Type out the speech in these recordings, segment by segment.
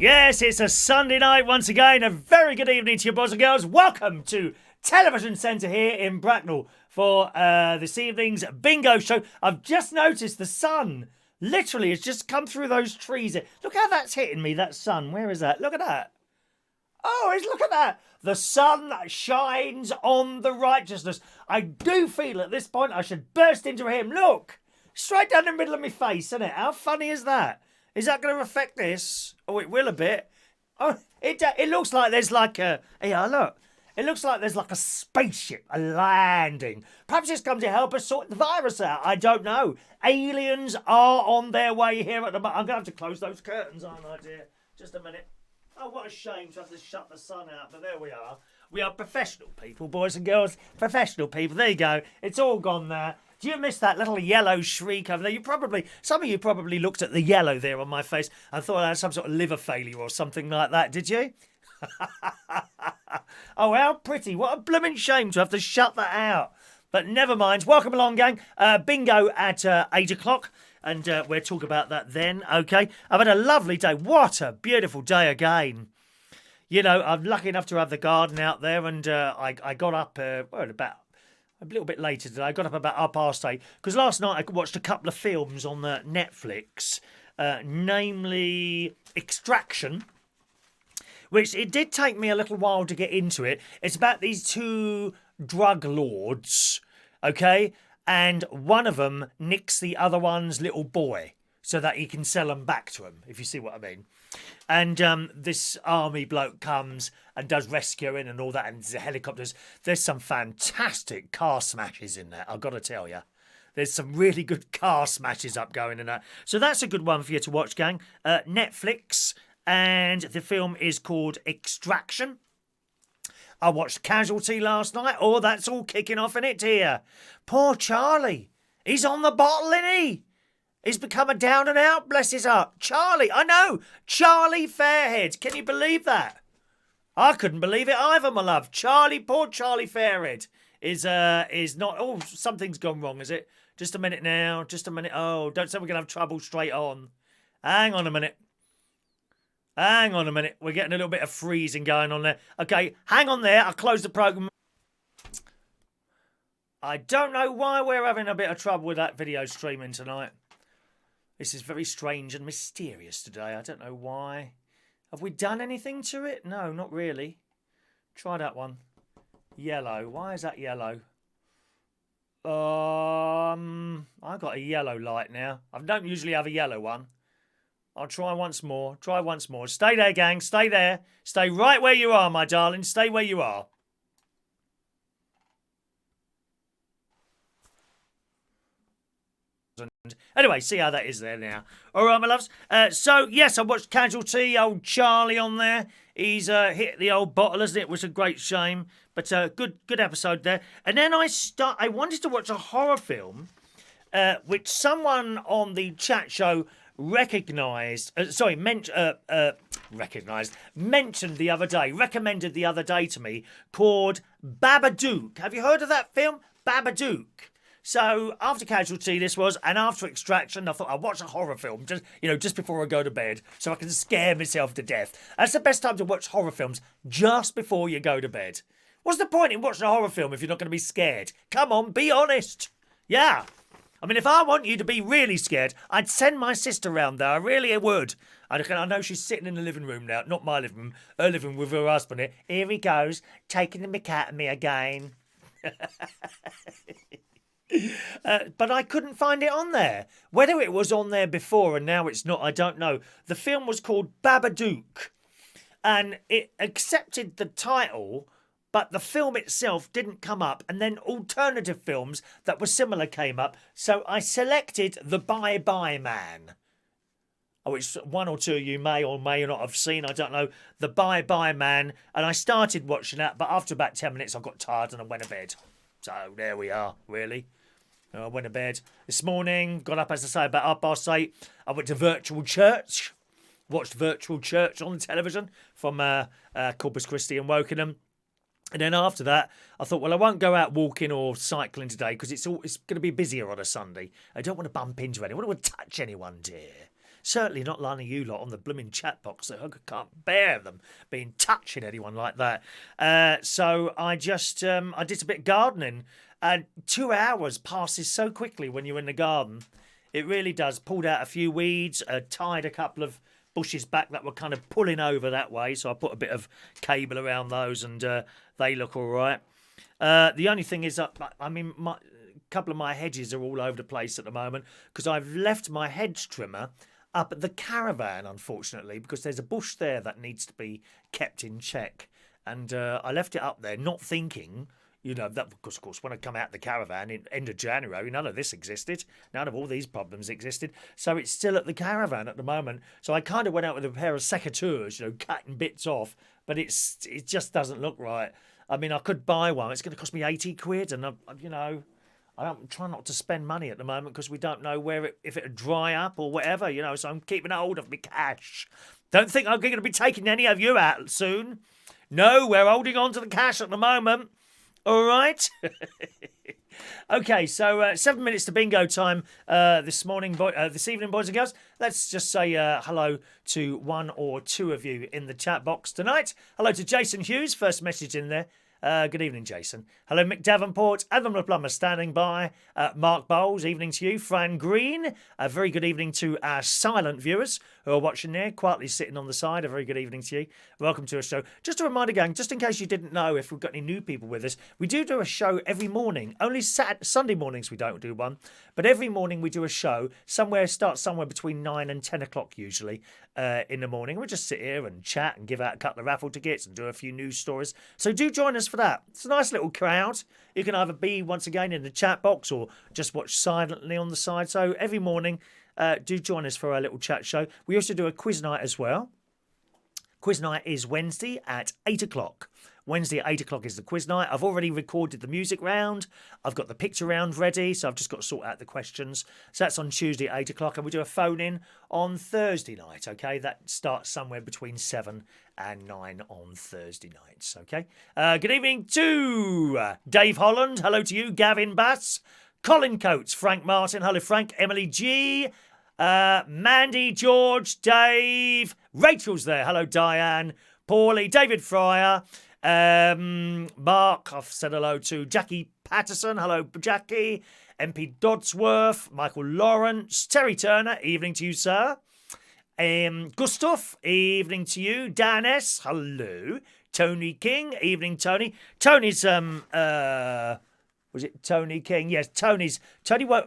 Yes, it's a Sunday night once again. A very good evening to you, boys and girls. Welcome to Television Centre here in Bracknell for this evening's bingo show. I've just noticed the sun literally has just come through those trees. Look how that's hitting me, that sun. Where is that? Look at that. Oh, look at that. The sun shines on the righteousness. I do feel at this point I should burst into him. Look, straight down the middle of my face, isn't it? How funny is that? Is that going to affect this? Oh, it will a bit. Oh, it looks like there's like a... Yeah, look. It looks like there's like a spaceship, a landing. Perhaps it's come to help us sort the virus out. I don't know. Aliens are on their way here at the moment. I'm going to have to close those curtains, aren't I, dear? Just a minute. Oh, what a shame to have to shut the sun out. But there we are. We are professional people, boys and girls. Professional people. There you go. It's all gone there. Do you miss that little yellow shriek over there? Some of you probably looked at the yellow there on my face and thought I had some sort of liver failure or something like that, did you? Oh, how pretty. What a blooming shame to have to shut that out. But never mind. Welcome along, gang. Bingo at 8 o'clock. And we'll talk about that then, okay? I've had a lovely day. What a beautiful day again. You know, I'm lucky enough to have the garden out there, and I got up about a little bit later today. I got up about 8:30 because last night I watched a couple of films on Netflix, namely Extraction, which it did take me a little while to get into it. It's about these two drug lords, okay? And one of them nicks the other one's little boy so that he can sell them back to him, if you see what I mean. And this army bloke comes and does rescuing and all that, and the helicopters. There's some fantastic car smashes in there, I've got to tell you. There's some really good car smashes up going in that. So that's a good one for you to watch, gang. Netflix, and the film is called Extraction. I watched Casualty last night. Oh, that's all kicking off in it here. Poor Charlie. He's on the bottle, isn't he? He's become a down and out, bless his heart. Charlie, I know. Charlie Fairhead. Can you believe that? I couldn't believe it either, my love. Poor Charlie Fairhead is not... Oh, something's gone wrong, is it? Just a minute now. Just a minute. Oh, don't say we're going to have trouble straight on. Hang on a minute. Hang on a minute. We're getting a little bit of freezing going on there. Okay, hang on there. I'll close the programme. I don't know why we're having a bit of trouble with that video streaming tonight. This is very strange and mysterious today. I don't know why. Have we done anything to it? No, not really. Try that one. Yellow. Why is that yellow? I got a yellow light now. I don't usually have a yellow one. I'll try once more. Try once more. Stay there, gang. Stay there. Stay right where you are, my darling. Stay where you are. Anyway, see how that is there now. All right, my loves. So, yes, I watched Casualty. Old Charlie on there. He's hit the old bottle, hasn't it? It was a great shame. But good episode there. And then I wanted to watch a horror film, which someone on the chat show mentioned the other day, recommended the other day to me, called Babadook. Have you heard of that film? Babadook. So after Casualty this was, and after Extraction, I thought I'd watch a horror film just before I go to bed, so I can scare myself to death. That's the best time to watch horror films, just before you go to bed. What's the point in watching a horror film if you're not going to be scared? Come on, be honest. Yeah. I mean, if I want you to be really scared, I'd send my sister round there. I really would. I know she's sitting in the living room now. Not my living room. Her living room with her husband here. Here he goes, taking the mick out of me again. But I couldn't find it on there. Whether it was on there before and now it's not, I don't know. The film was called Babadook. And it accepted the title, but the film itself didn't come up, and then alternative films that were similar came up. So I selected The Bye Bye Man, which one or two of you may or may not have seen, I don't know. The Bye Bye Man, and I started watching that, but after about 10 minutes I got tired and I went to bed. So there we are, really. I went to bed this morning, got up, as I say, about 8:30. I went to virtual church, watched virtual church on television from Corpus Christi and Wokingham. And then after that, I thought, well, I won't go out walking or cycling today because it's going to be busier on a Sunday. I don't want to bump into anyone. I don't want to touch anyone, dear. Certainly not none of you lot on the blooming chat box. I can't bear them being touching anyone like that. So I just I did a bit of gardening, and 2 hours passes so quickly when you're in the garden. It really does. Pulled out a few weeds, tied a couple of bushes back that were kind of pulling over that way, so I put a bit of cable around those, and they look all right. The only thing is, I mean, a couple of my hedges are all over the place at the moment because I've left my hedge trimmer up at the caravan, unfortunately, because there's a bush there that needs to be kept in check. And I left it up there not thinking, you know, that because, of course, when I come out the caravan in end of January, none of this existed. None of all these problems existed. So it's still at the caravan at the moment. So I kind of went out with a pair of secateurs, you know, cutting bits off, but it just doesn't look right. I mean, I could buy one. It's going to cost me 80 quid. And, you know, I don't try not to spend money at the moment because we don't know if it'll dry up or whatever, you know. So I'm keeping hold of my cash. Don't think I'm going to be taking any of you out soon. No, we're holding on to the cash at the moment. All right. Okay, so 7 minutes to bingo time this evening, boys and girls. Let's just say hello to one or two of you in the chat box tonight. Hello to Jason Hughes, first message in there. Good evening, Jason. Hello, Mick Davenport. Adam the Plumber standing by. Mark Bowles, evening to you. Fran Green, a very good evening to our silent viewers who are watching there, quietly sitting on the side. A very good evening to you. Welcome to our show. Just a reminder, gang, just in case you didn't know, if we've got any new people with us, we do a show every morning. Only Sunday mornings we don't do one, but every morning we do a show. Starts somewhere between 9 and 10 o'clock usually in the morning. We'll just sit here and chat and give out a couple of raffle tickets and do a few news stories. So do join us for that. It's a nice little crowd. You can either be once again in the chat box or just watch silently on the side. So every morning, do join us for our little chat show. We also do a quiz night as well. Quiz night is Wednesday at 8 o'clock. Wednesday at 8 o'clock is the quiz night. I've already recorded the music round. I've got the picture round ready, so I've just got to sort out the questions. So that's on Tuesday at 8 o'clock, and we do a phone-in on Thursday night, okay? That starts somewhere between 7 and 9 on Thursday nights, okay? Good evening to Dave Holland. Hello to you, Gavin Bass. Colin Coates, Frank Martin. Hello, Frank. Emily G. Mandy, George, Dave. Rachel's there. Hello, Diane. Paulie, David Fryer. Mark, I've said hello to Jackie Patterson. Hello, Jackie. MP Dodsworth, Michael Lawrence, Terry Turner. Evening to you, sir. Gustav, evening to you. Dan S, hello. Tony King, evening, Tony. Tony's was it Tony King? Yes, Tony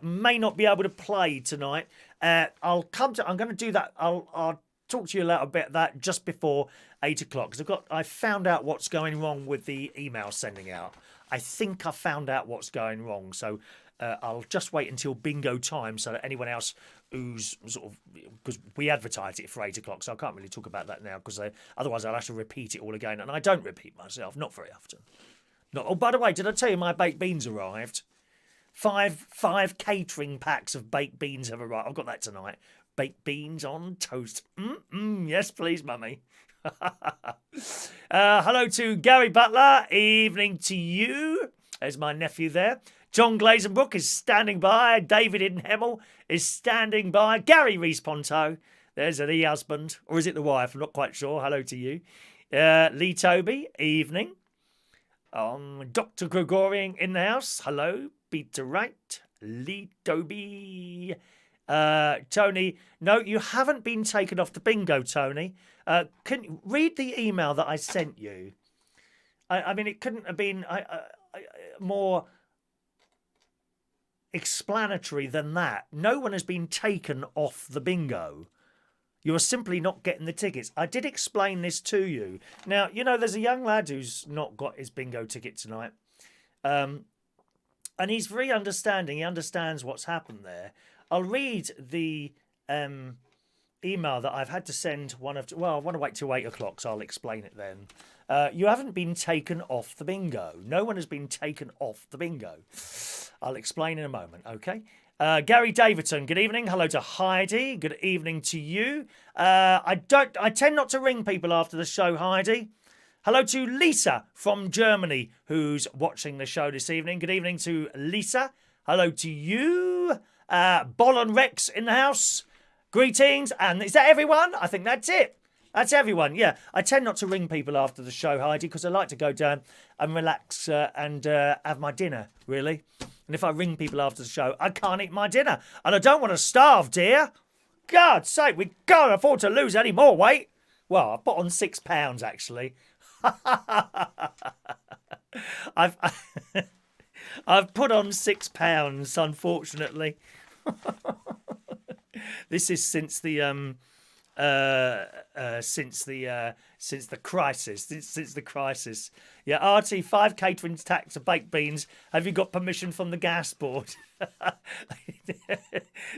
may not be able to play tonight. I'm going to do that. I'll talk to you a little bit about that just before 8 o'clock because I found out what's going wrong with the email sending out. I think I found out what's going wrong, so I'll just wait until bingo time so that anyone else who's sort of, because we advertise it for 8 o'clock, so I can't really talk about that now because otherwise I'll have to repeat it all again, and I don't repeat myself, not very often. Oh, by the way, did I tell you my baked beans arrived? Five catering packs of baked beans have arrived. I've got that tonight. Baked beans on toast. Yes, please, mummy. Hello to Gary Butler. Evening to you. There's my nephew there. John Glazenbrook is standing by. David Inhemel is standing by. Gary Rees-Ponto. There's the husband. Or is it the wife? I'm not quite sure. Hello to you. Lee Toby. Evening. Dr. Gregorian in the house. Hello. Peter Wright. Lee Toby. Tony, no, you haven't been taken off the bingo, Tony. Can you read the email that I sent you? I mean, it couldn't have been more explanatory than that. No one has been taken off the bingo. You're simply not getting the tickets. I did explain this to you. Now, you know, there's a young lad who's not got his bingo ticket tonight. And he's very understanding. He understands what's happened there. I'll read the email that I've had to send I want to wait till 8 o'clock, so I'll explain it then. You haven't been taken off the bingo. No one has been taken off the bingo. I'll explain in a moment, okay? Gary Davidson, good evening. Hello to Heidi. Good evening to you. I tend not to ring people after the show, Heidi. Hello to Lisa from Germany, who's watching the show this evening. Good evening to Lisa. Hello to you. Bol and Rex in the house. Greetings, and is that everyone? I think that's it. That's everyone, yeah. I tend not to ring people after the show, Heidi, because I like to go down and relax and have my dinner, really. And if I ring people after the show, I can't eat my dinner. And I don't want to starve, dear. God's sake, we can't afford to lose any more weight. Well, I put on 6 pounds, actually. I've put on 6 pounds, unfortunately. This is since the crisis. Since the crisis. Yeah, RT, 5 catering tax of baked beans. Have you got permission from the gas board?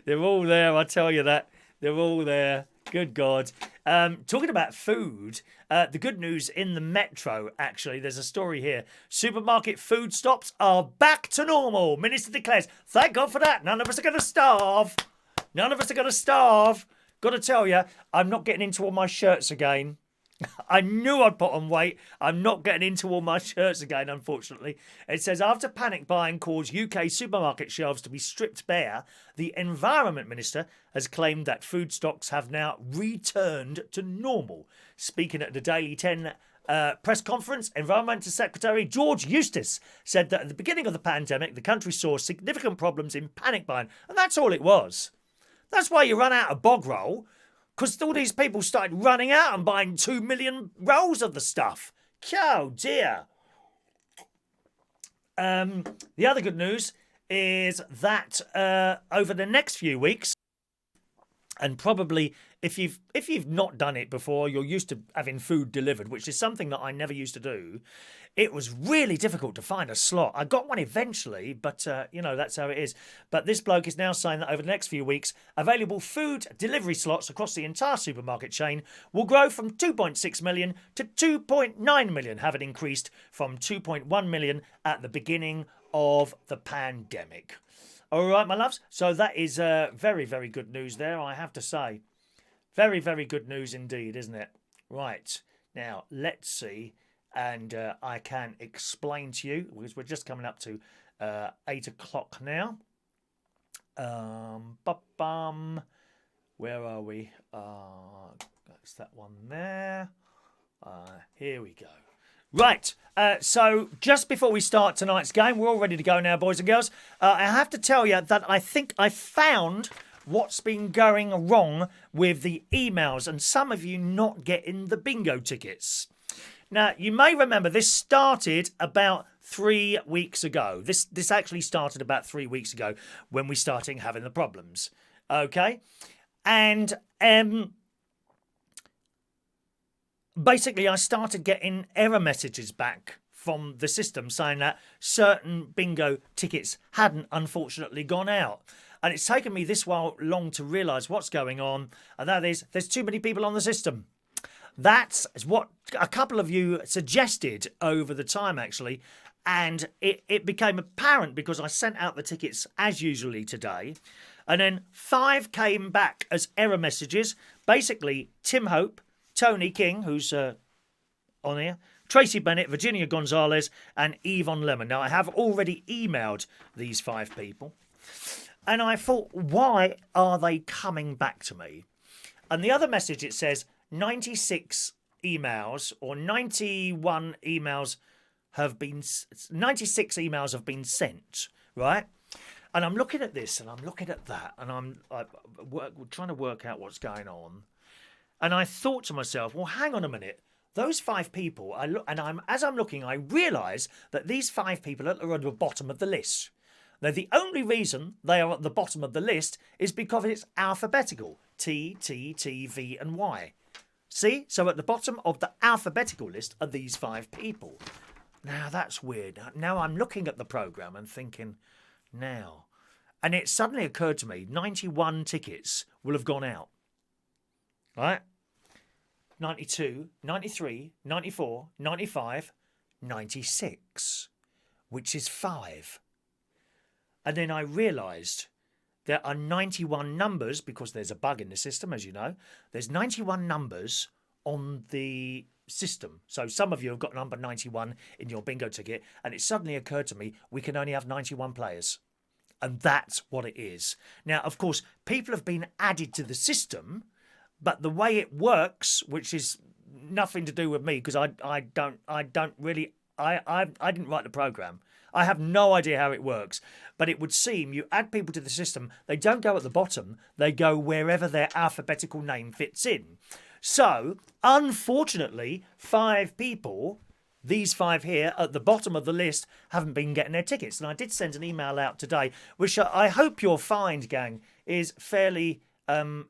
They're all there, I tell you that. They're all there. Good God. Talking about food, the good news in the metro, actually, there's a story here. Supermarket food stops are back to normal. Minister declares, thank God for that. None of us are going to starve. None of us are going to starve. Got to tell you, I'm not getting into all my shirts again. I knew I'd put on weight. I'm not getting into all my shirts again, unfortunately. It says, after panic buying caused UK supermarket shelves to be stripped bare, the Environment Minister has claimed that food stocks have now returned to normal. Speaking at the Daily 10 press conference, Environmental Secretary George Eustace said that at the beginning of the pandemic, the country saw significant problems in panic buying. And that's all it was. That's why you run out of bog roll. Because all these people started running out and buying 2 million rolls of the stuff. Oh, dear. The other good news is that over the next few weeks, and probably if you've not done it before, you're used to having food delivered, which is something that I never used to do. It was really difficult to find a slot. I got one eventually, but, that's how it is. But this bloke is now saying that over the next few weeks, available food delivery slots across the entire supermarket chain will grow from 2.6 million to 2.9 million, having increased from 2.1 million at the beginning of the pandemic. All right, my loves. So that is very, very good news there, I have to say. Very, very good news indeed, isn't it? Right. Now, let's see. And I can explain to you, because we're just coming up to 8 o'clock now. Where are we? That's that one there. Here we go. Right, so just before we start tonight's game, we're all ready to go now, boys and girls. I have to tell you that I think I found what's been going wrong with the emails and some of you not getting the bingo tickets. Now, you may remember this started about 3 weeks ago. This actually started about 3 weeks ago when we started having the problems. Okay? And basically, I started getting error messages back from the system saying that certain bingo tickets hadn't unfortunately gone out. And it's taken me this while long to realise what's going on, and that is there's too many people on the system. That's what a couple of you suggested over the time, actually, and it became apparent because I sent out the tickets as usually today, and then 5 came back as error messages. Basically, Tim Hope, Tony King, who's on here, Tracy Bennett, Virginia Gonzalez, and Yvonne Lemon. Now, I have already emailed these 5 people, and I thought, why are they coming back to me? And the other message, it says 96 emails or 91 emails have been, 96 emails have been sent, right? And I'm looking at this and I'm looking at that and I'm trying to work out what's going on. And I thought to myself, well, hang on a minute. Those 5 people, as I'm looking, I realise that these 5 people are at the bottom of the list. Now, the only reason they are at the bottom of the list is because it's alphabetical. T, T, T, V and Y. See? So at the bottom of the alphabetical list are these 5 people. Now, that's weird. Now I'm looking at the programme and thinking, now. And it suddenly occurred to me, 91 tickets will have gone out. Right? 92, 93, 94, 95, 96. Which is 5. And then I realised there are 91 numbers, because there's a bug in the system, as you know. There's 91 numbers on the system. So some of you have got number 91 in your bingo ticket, and it suddenly occurred to me we can only have 91 players. And that's what it is. Now, of course, people have been added to the system, but the way it works, which is nothing to do with me, because I didn't write the program. I have no idea how it works, but it would seem you add people to the system, they don't go at the bottom, they go wherever their alphabetical name fits in. So, unfortunately, 5 people, these 5 here at the bottom of the list, haven't been getting their tickets. And I did send an email out today, which I hope you'll find, gang, is fairly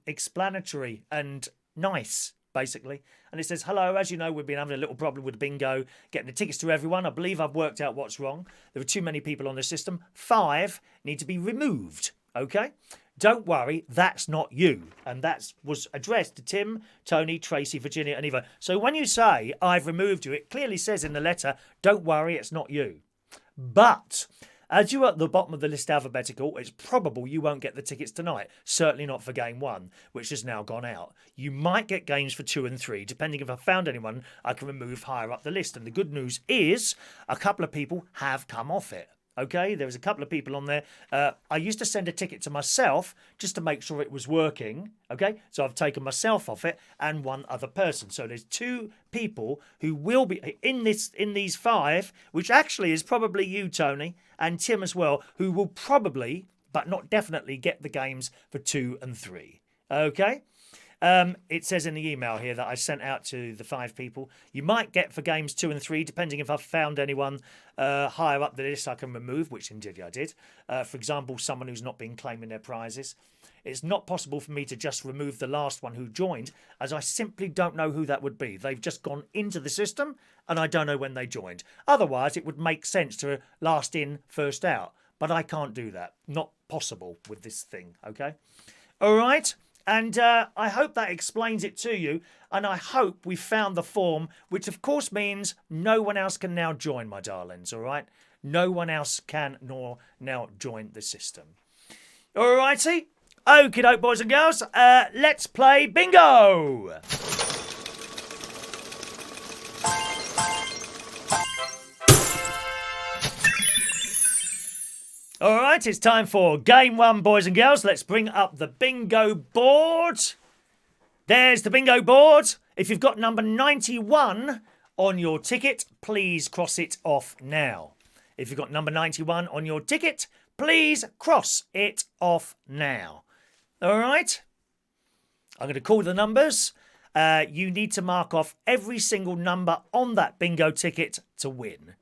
explanatory and nice, basically. And it says, hello, as you know, we've been having a little problem with bingo, getting the tickets to everyone. I believe I've worked out what's wrong. There are too many people on the system. 5 need to be removed, okay? Don't worry, that's not you. And that was addressed to Tim, Tony, Tracy, Virginia and Eva. So when you say, I've removed you, it clearly says in the letter, don't worry, it's not you. But as you're at the bottom of the list alphabetical, it's probable you won't get the tickets tonight. Certainly not for game 1, which has now gone out. You might get games for 2 and 3, depending if I found anyone I can remove higher up the list. And the good news is a couple of people have come off it. Okay, there was a couple of people on there. I used to send a ticket to myself just to make sure it was working. Okay, so I've taken myself off it and 1 other person. So there's 2 people who will be in these 5, which actually is probably you, Tony, and Tim as well, who will probably, but not definitely, get the games for 2 and 3. Okay. It says in the email here that I sent out to the 5 people, you might get for games 2 and 3, depending if I've found anyone higher up the list I can remove, which indeed I did. For example, someone who's not been claiming their prizes. It's not possible for me to just remove the last one who joined, as I simply don't know who that would be. They've just gone into the system, and I don't know when they joined. Otherwise, it would make sense to last in, first out. But I can't do that. Not possible with this thing, okay? All right? And I hope that explains it to you. And I hope we found the form, which of course means no one else can now join, my darlings, all right? No one else can nor now join the system. All righty. Okie doke, boys and girls. Let's play bingo. All right, it's time for game 1, boys and girls. Let's bring up the bingo board. There's the bingo board. If you've got number 91 on your ticket, please cross it off now. If you've got number 91 on your ticket, please cross it off now. All right? I'm going to call the numbers. You need to mark off every single number on that bingo ticket to win.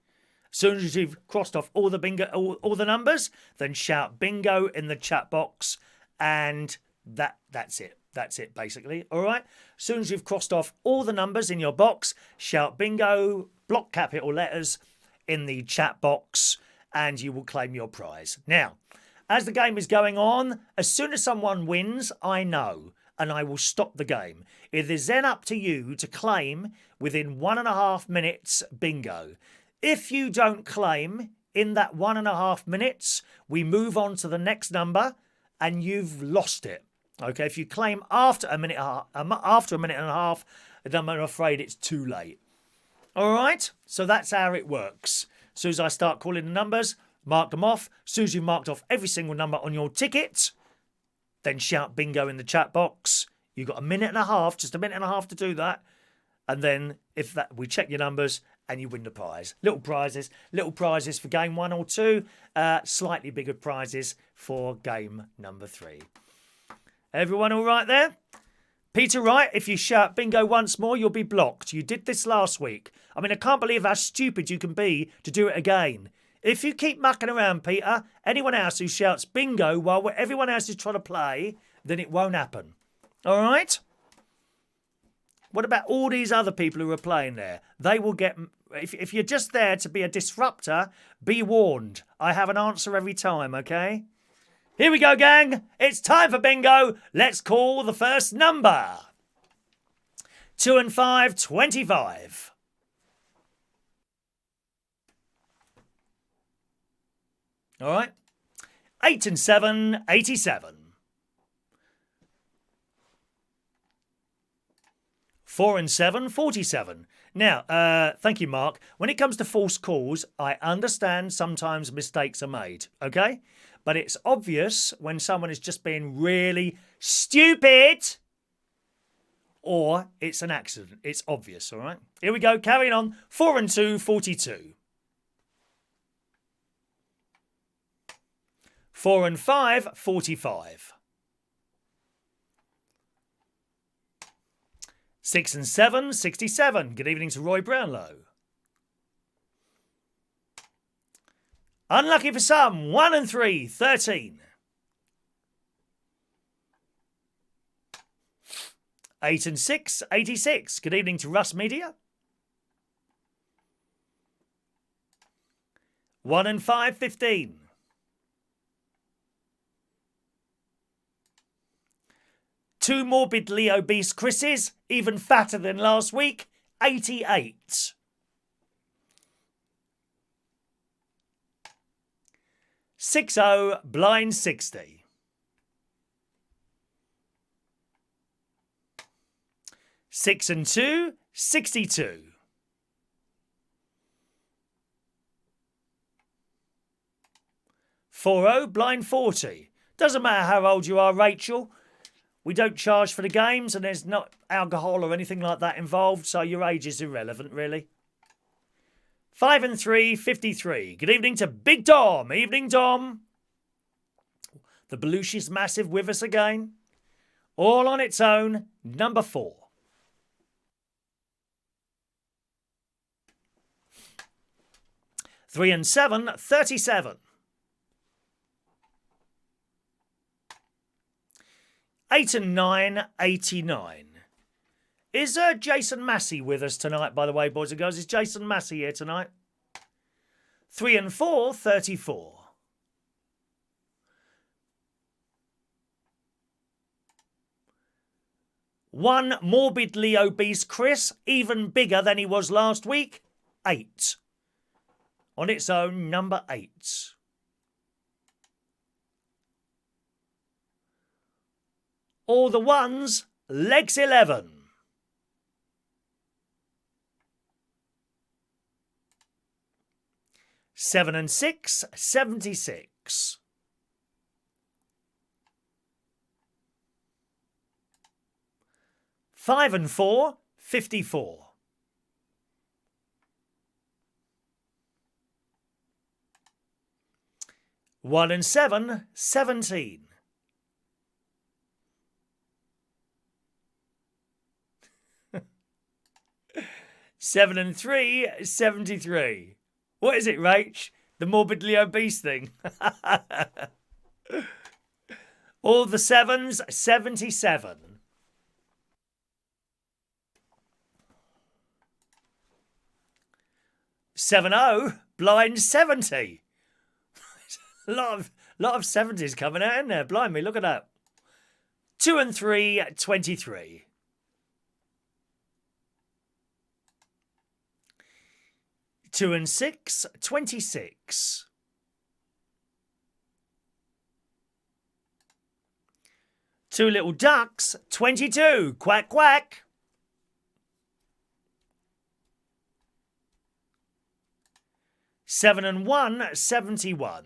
As soon as you've crossed off all the bingo, all the numbers, then shout bingo in the chat box, and that's it. That's it, basically. All right? As soon as you've crossed off all the numbers in your box, shout bingo, block capital letters in the chat box, and you will claim your prize. Now, as the game is going on, as soon as someone wins, I know, and I will stop the game. It is then up to you to claim within 1.5 minutes bingo. If you don't claim in that 1.5 minutes, we move on to the next number and you've lost it. Okay, if you claim after a minute and a half, then I'm afraid it's too late. All right, so that's how it works. As soon as I start calling the numbers, mark them off. As soon as you've marked off every single number on your ticket, then shout bingo in the chat box. You've got 1.5 minutes, just 1.5 minutes to do that. And then if that, we check your numbers and you win the prize. Little prizes for game 1 or 2, slightly bigger prizes for game number 3. Everyone all right there? Peter Wright, if you shout bingo once more, you'll be blocked. You did this last week. I mean, I can't believe how stupid you can be to do it again. If you keep mucking around, Peter, anyone else who shouts bingo while everyone else is trying to play, then it won't happen. All right? What about all these other people who are playing there? They will get... If you're just there to be a disruptor, be warned. I have an answer every time, okay? Here we go, gang. It's time for bingo. Let's call the first number. 2 and 5, 25. All right. 8 and 7, 87. 4 and 7, 47. Now, thank you, Mark. When it comes to false calls, I understand sometimes mistakes are made, okay? But it's obvious when someone is just being really stupid or it's an accident. It's obvious, all right? Here we go, carrying on. 4 and 2, 42. 4 and 5, 45. 6 and 7, 67. Good evening to Roy Brownlow. Unlucky for some, 1 and 3, 13. 8 and 6, 86. Good evening to Russ Media. 1 and 5, 15. 2 morbidly obese Chris's, even fatter than last week, 88. 60, blind 60. 6 and 2, 62. 40, blind 40. Doesn't matter how old you are, Rachel. We don't charge for the games and there's not alcohol or anything like that involved, so your age is irrelevant, really. 5 and 3, 53. Good evening to Big Dom. Evening, Dom. The Belushi's massive with us again. All on its own, number 4. Three and 7, 37. 8 and 9, 89. Is Jason Massey with us tonight, by the way, boys and girls? Is Jason Massey here tonight? 3 and 4, 34. 1 morbidly obese Chris, even bigger than he was last week, 8. On its own, number 8. All the ones, legs 11. 7 and 6, 76. 5 and 4, 54. 1 and 7, 17. 7 and 3, 73. What is it, Rach? The morbidly obese thing. All the 7s, 77. 70, blind 70. A lot of 70s coming out in there. Blind me, look at that. 2 and 3, 23. 2 and 6, 26. 2 little ducks, 22. Quack, quack. 7 and 1, 71.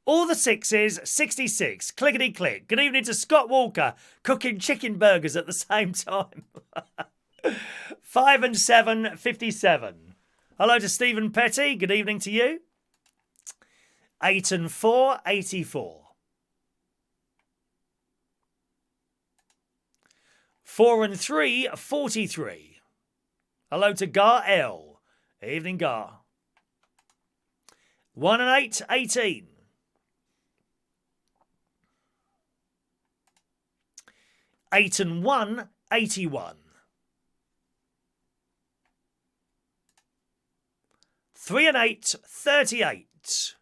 All the 6s, 66. Clickety click. Good evening to Scott Walker, cooking chicken burgers at the same time. 5 and 7, 57. Hello to Stephen Petty. Good evening to you. 8 and 4, 84. 4 and 3, 43. Hello to Gar L. Evening, Gar. 1 and 8, 18. 8 and 1, 81. 3 and 8, 38.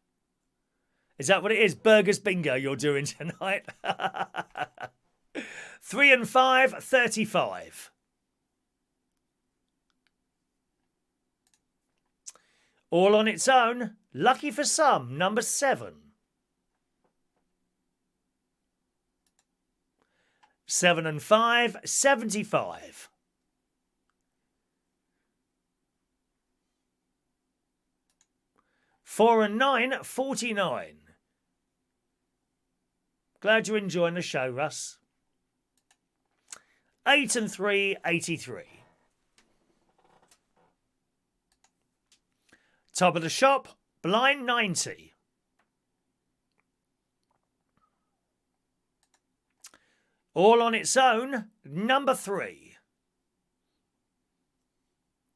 Is that what it is? Burgers bingo you're doing tonight? 3 and 5, 35. All on its own, lucky for some, number 7. 7 and 5, 75. 4 and 9, 49. Glad you're enjoying the show, Russ. 8 and 3, 83. Top of the shop, blind 90. All on its own, number 3.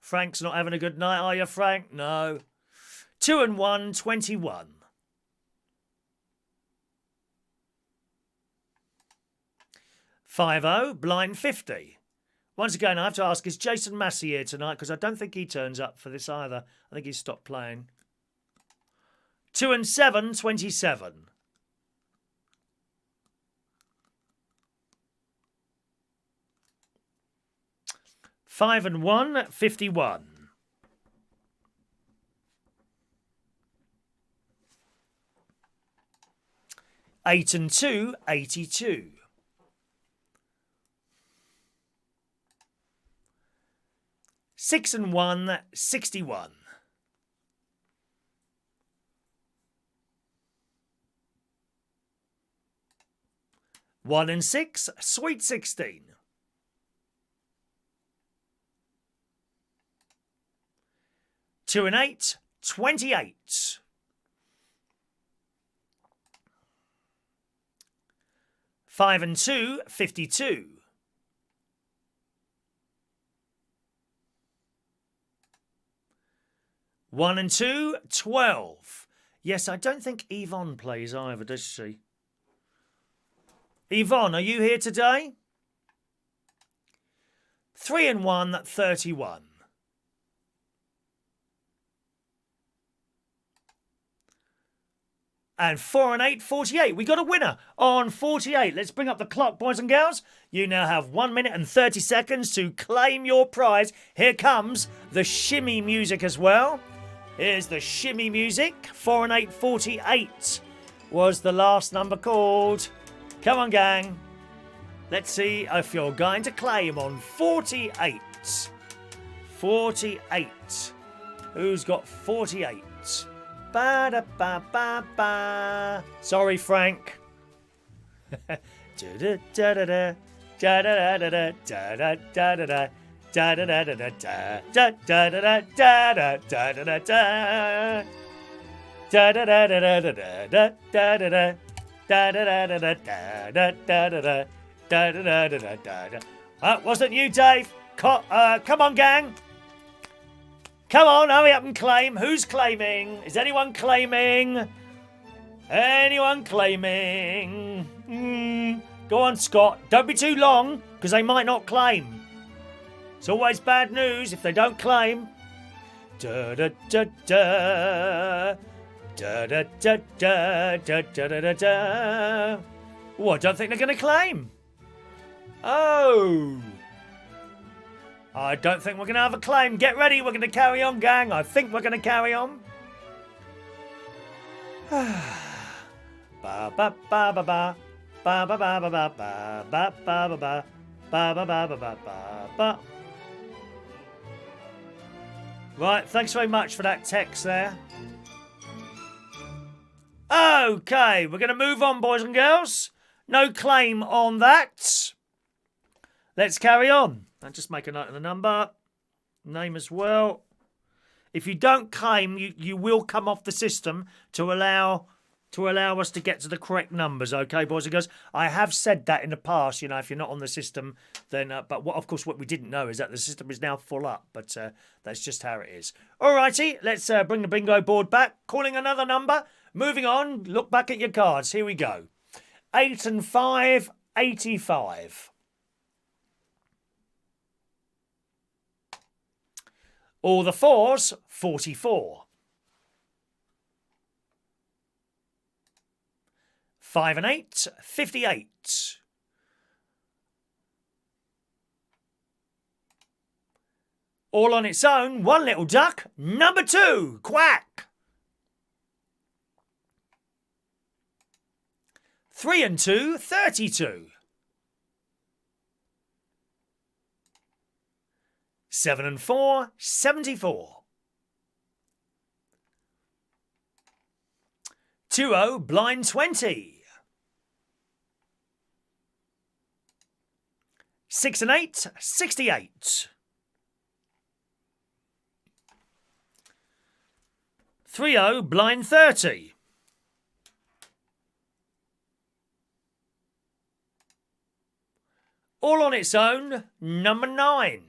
Frank's not having a good night, are you, Frank? No. 2 and 1, 21. 50, blind 50. Once again, I have to ask, is Jason Massey here tonight? Because I don't think he turns up for this either. I think he's stopped playing. 2 and 7, 27. 5 and 1, 51. 8 and 2, 82. 6 and 1, 61. 1 and 6, sweet 16. 2 and 8, 28. 5 and 2, 52. 1 and 2, 12. Yes, I don't think Yvonne plays either, does she? Yvonne, are you here today? 3 and 1, 31. And 4 and 8, 48. We got a winner on 48. Let's bring up the clock, boys and girls. You now have 1 minute and 30 seconds to claim your prize. Here comes the shimmy music as well. Here's the shimmy music. 4 and 8, 48 was the last number called. Come on, gang. Let's see if you're going to claim on 48. 48. Who's got 48? Ba-da-ba-ba-ba. Sorry, Frank. Da-da-da-da-da. Da-da-da-da-da. Da-da-da-da-da. Da-da-da-da-da. Da-da-da-da-da. Da-da-da-da. Da-da-da-da-da-da. Da-da-da. Da-da-da-da-da. Da-da-da-da-da. Wasn't you, Dave? Come on, gang. Come on, hurry up and claim. Who's claiming? Is anyone claiming? Anyone claiming? Go on, Scott. Don't be too long, because they might not claim. It's always bad news if they don't claim. Da-da-da-da. Da-da-da-da. Da-da-da-da. Oh, I don't think they're going to claim. Oh. I don't think we're going to have a claim. Get ready. We're going to carry on, gang. I think we're going to carry on. Ba ba ba ba ba ba ba ba ba ba ba ba ba ba ba ba ba ba ba ba. Right, thanks very much for that text there. Okay, we're going to move on, boys and girls. No claim on that. Let's carry on. And just make a note of the number, name as well. If you don't claim, you will come off the system to allow us to get to the correct numbers. Okay, boys and girls. I have said that in the past. You know, if you're not on the system, then. But what, of course, what we didn't know is that the system is now full up. But that's just how it is. Alrighty, let's bring the bingo board back. Calling another number. Moving on. Look back at your cards. Here we go. 8 and 5, 85. All the 4s, 44. 5 and 8, 58. All on its own, one little duck, number 2, quack. 3 and 2, 32. 7 and 4, 74. 20, blind 20. 6 and 8, 68. 30, blind 30. 'All on its own, number 9.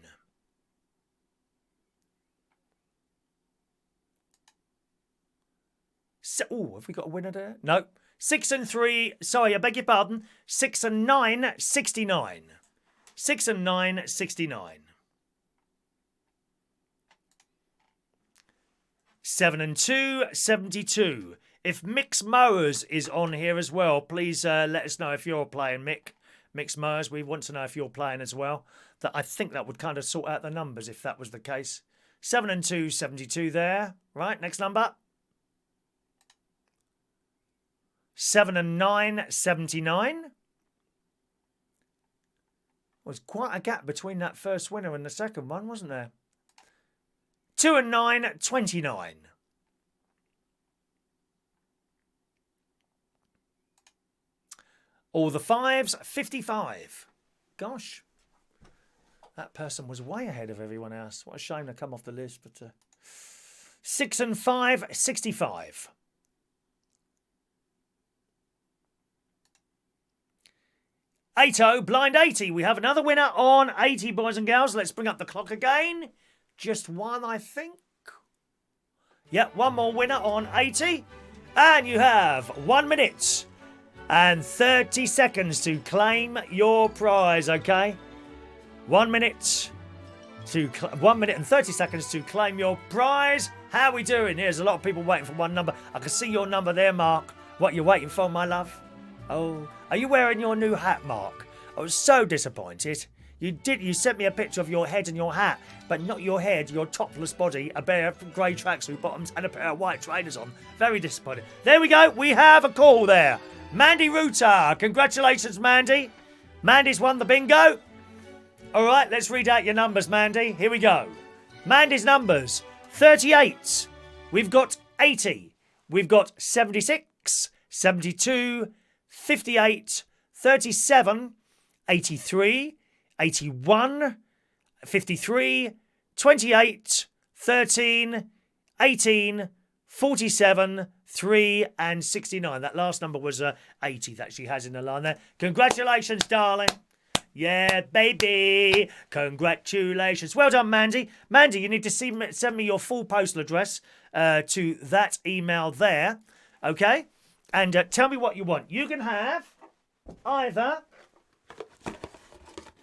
'Oh, have we got a winner there? No. 6 and 3, sorry, I beg your pardon. 6 and 9, 69. 6 and 9, 69. 7 and 2, 72. If Mix Mowers is on here as well, please let us know if you're playing, Mick. Mix Mowers, we want to know if you're playing as well. I think that would kind of sort out the numbers if that was the case. 7 and 2, 72 there. Right, next number. 7 and 9, 79. There was quite a gap between that first winner and the second one, wasn't there? 2 and 9, 29. All the 5s, 55. Gosh, that person was way ahead of everyone else. What a shame to come off the list. But 6 and 5, 65. 80, blind 80. We have another winner on 80, boys and girls. Let's bring up the clock again. Just one, I think. Yep, one more winner on 80. And you have 1 minute and 30 seconds to claim your prize, okay? 1 minute to 1 minute and 30 seconds to claim your prize. How are we doing? There's a lot of people waiting for one number. I can see your number there, Mark. What you waiting for, my love? Oh, are you wearing your new hat, Mark? I was so disappointed. You sent me a picture of your head and your hat, but not your head, your topless body, a pair of grey tracksuit bottoms and a pair of white trainers on. Very disappointed. There we go. We have a call there. Mandy Ruta. Congratulations, Mandy. Mandy's won the bingo. All right, let's read out your numbers, Mandy. Here we go. Mandy's numbers. 38. We've got 80. We've got 76, 72, 58, 37, 83, 81, 53, 28, 13, 18, 47, 3 and 69. That last number was 80 that she has in the line there. Congratulations, darling. Yeah, baby. Congratulations. Well done, Mandy. Mandy, you need to send me your full postal address to that email there. Okay? And tell me what you want. You can have either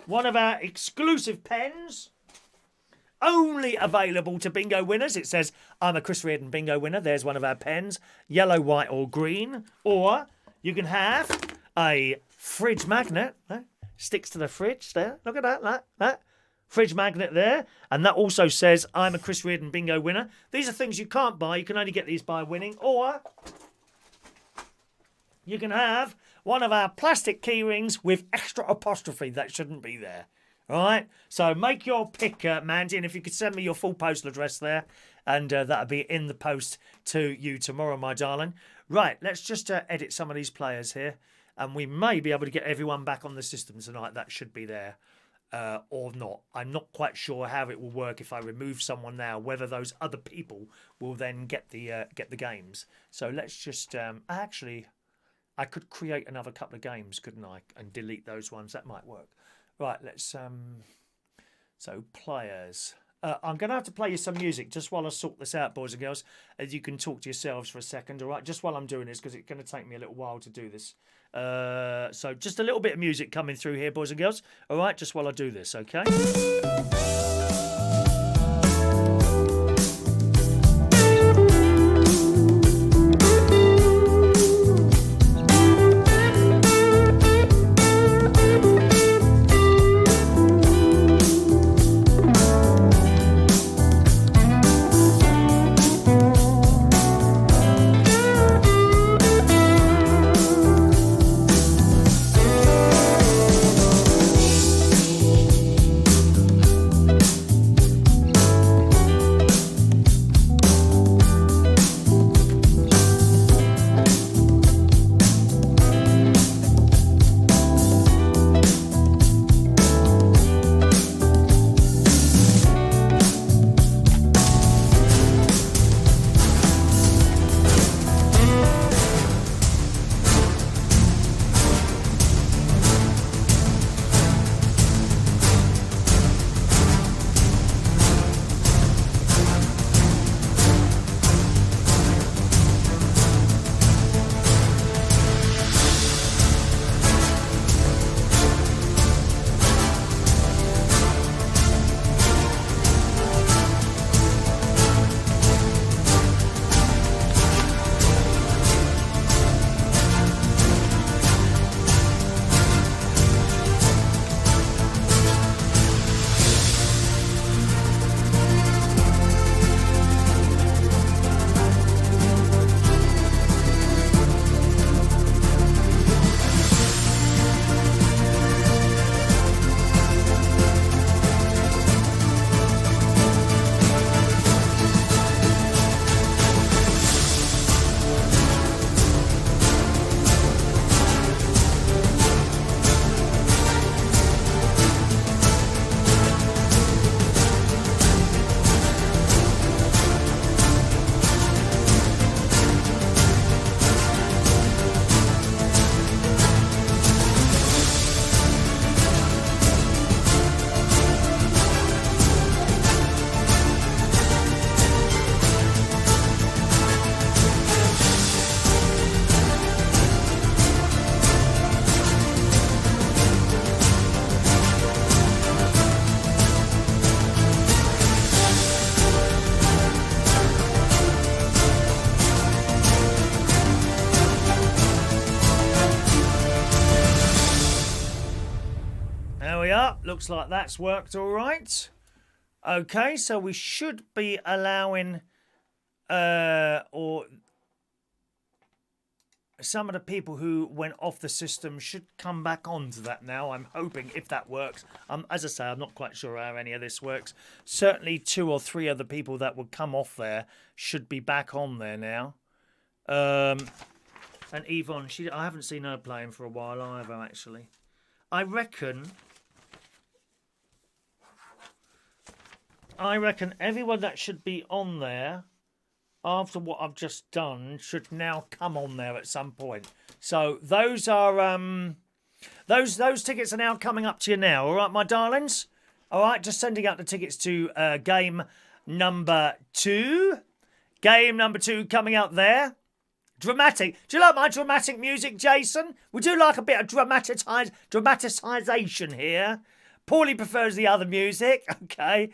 one of our exclusive pens, only available to bingo winners. It says, I'm a Chris Reardon bingo winner. There's one of our pens, yellow, white or green. Or you can have a fridge magnet. Sticks to the fridge there. Look at that. Fridge magnet there. And that also says, I'm a Chris Reardon bingo winner. These are things you can't buy. You can only get these by winning. Or you can have one of our plastic key rings with extra apostrophe that shouldn't be there. All right? So make your pick, Mandy, and if you could send me your full postal address there, and that'll be in the post to you tomorrow, my darling. Right, let's just edit some of these players here, and we may be able to get everyone back on the system tonight. That should be there. Or not. I'm not quite sure how it will work if I remove someone now, whether those other people will then get the games. So let's just actually, I could create another couple of games, couldn't I? And delete those ones. That might work. Right, let's so players. I'm going to have to play you some music just while I sort this out, boys and girls. As you can talk to yourselves for a second, all right? Just while I'm doing this, because it's going to take me a little while to do this. So just a little bit of music coming through here, boys and girls. All right, just while I do this, okay? we are. Looks like that's worked all right. Okay, so we should be allowing or some of the people who went off the system should come back onto that now. I'm hoping, if that works. As I say, I'm not quite sure how any of this works. Certainly 2 or 3 of the people that would come off there should be back on there now. And Yvonne, I haven't seen her playing for a while either, actually. I reckon everyone that should be on there after what I've just done should now come on there at some point. So those are those tickets are now coming up to you now. All right, my darlings. All right, just sending out the tickets to game number 2. Game number 2 coming out there. Dramatic. Do you like my dramatic music, Jason? We do like a bit of dramatisation here. Paulie prefers the other music. Okay.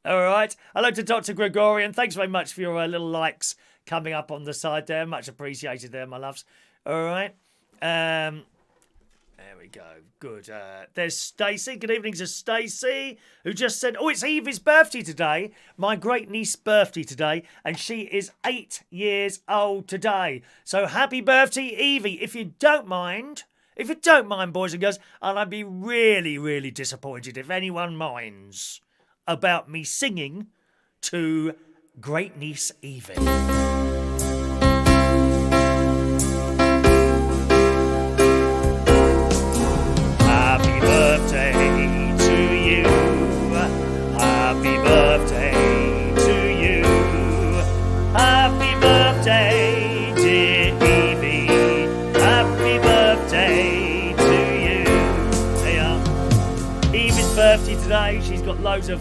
All right. Hello to Dr. Gregorian. Thanks very much for your little likes coming up on the side there. Much appreciated there, my loves. All right. There we go. Good. There's Stacey. Good evening to Stacey, who just said, oh, it's Evie's birthday today. My great niece's birthday today. And she is 8 years old today. So happy birthday, Evie. If you don't mind, boys and girls, and I'd be really, really disappointed if anyone minds about me singing to great niece Evie. Happy birthday to you. Happy birthday to you. Happy birthday, dear Evie. Happy birthday to you. There you are. Evie's birthday today. She's got loads of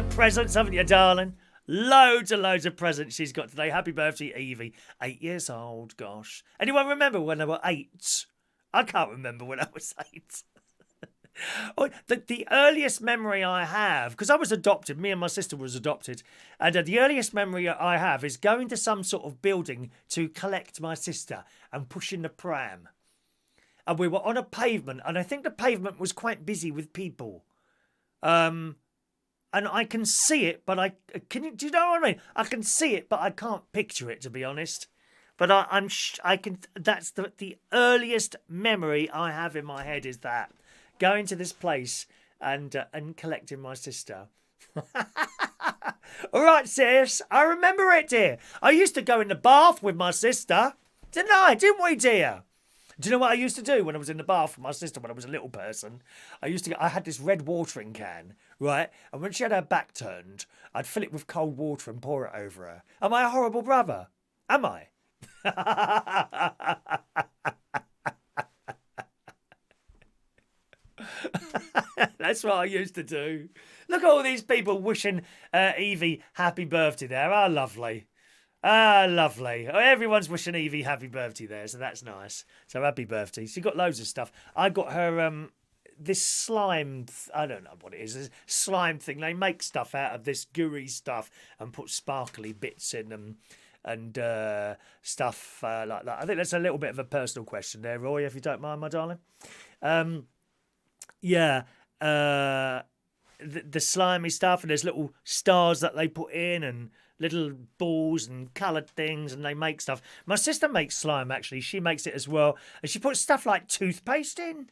presents, haven't you, darling? Loads of presents she's got today. Happy birthday, Evie. 8 years old, gosh. Anyone remember when they were 8? I can't remember when I was 8. The earliest memory I have, because I was adopted, me and my sister was adopted, and the earliest memory I have is going to some sort of building to collect my sister and pushing the pram. And we were on a pavement, and I think the pavement was quite busy with people. And I can see it, but do you know what I mean? I can see it, but I can't picture it, to be honest. But I can. That's the earliest memory I have in my head, is that going to this place and collecting my sister. All right, sis, I remember it, dear. I used to go in the bath with my sister, didn't we, dear? Do you know what I used to do when I was in the bath with my sister when I was a little person? I had this red watering can, right? And when she had her back turned, I'd fill it with cold water and pour it over her. Am I a horrible brother? Am I? That's what I used to do. Look at all these people wishing Evie happy birthday there. Ah, lovely. Ah, lovely. Everyone's wishing Evie happy birthday there, so that's nice. So happy birthday. She got loads of stuff. I got her this slime, I don't know what it is, this slime thing. They make stuff out of this gooey stuff and put sparkly bits in them and stuff like that. I think that's a little bit of a personal question there, Roy, if you don't mind, my darling. Yeah, the slimy stuff, and there's little stars that they put in and little balls and coloured things, and they make stuff. My sister makes slime, actually. She makes it as well. And she puts stuff like toothpaste in.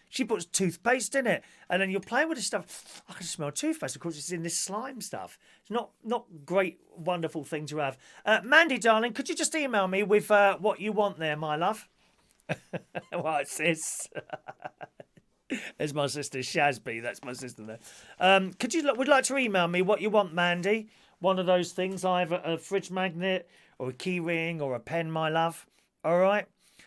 She puts toothpaste in it. And then you're playing with this stuff. I can smell toothpaste. Of course, it's in this slime stuff. It's not great, wonderful thing to have. Mandy, darling, could you just email me with what you want there, my love? Right, sis. There's my sister, Shazby. That's my sister there. Would like to email me what you want, Mandy? One of those things, either a fridge magnet or a key ring or a pen, my love. All right?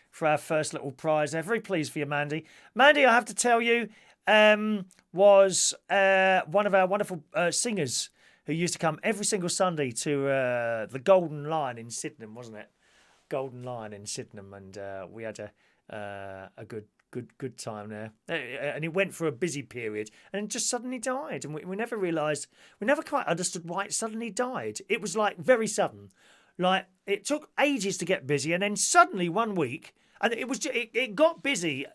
For our first little prize. Very pleased for you, Mandy. Mandy, I have to tell you, was one of our wonderful singers who used to come every single Sunday to the Golden Lion in Sydenham, wasn't it? Golden Lion in Sydenham, and we had a good time there. And it went for a busy period and just suddenly died. And we never realised, we never quite understood why it suddenly died. It was like very sudden. Like it took ages to get busy, and then suddenly one week, and it got busy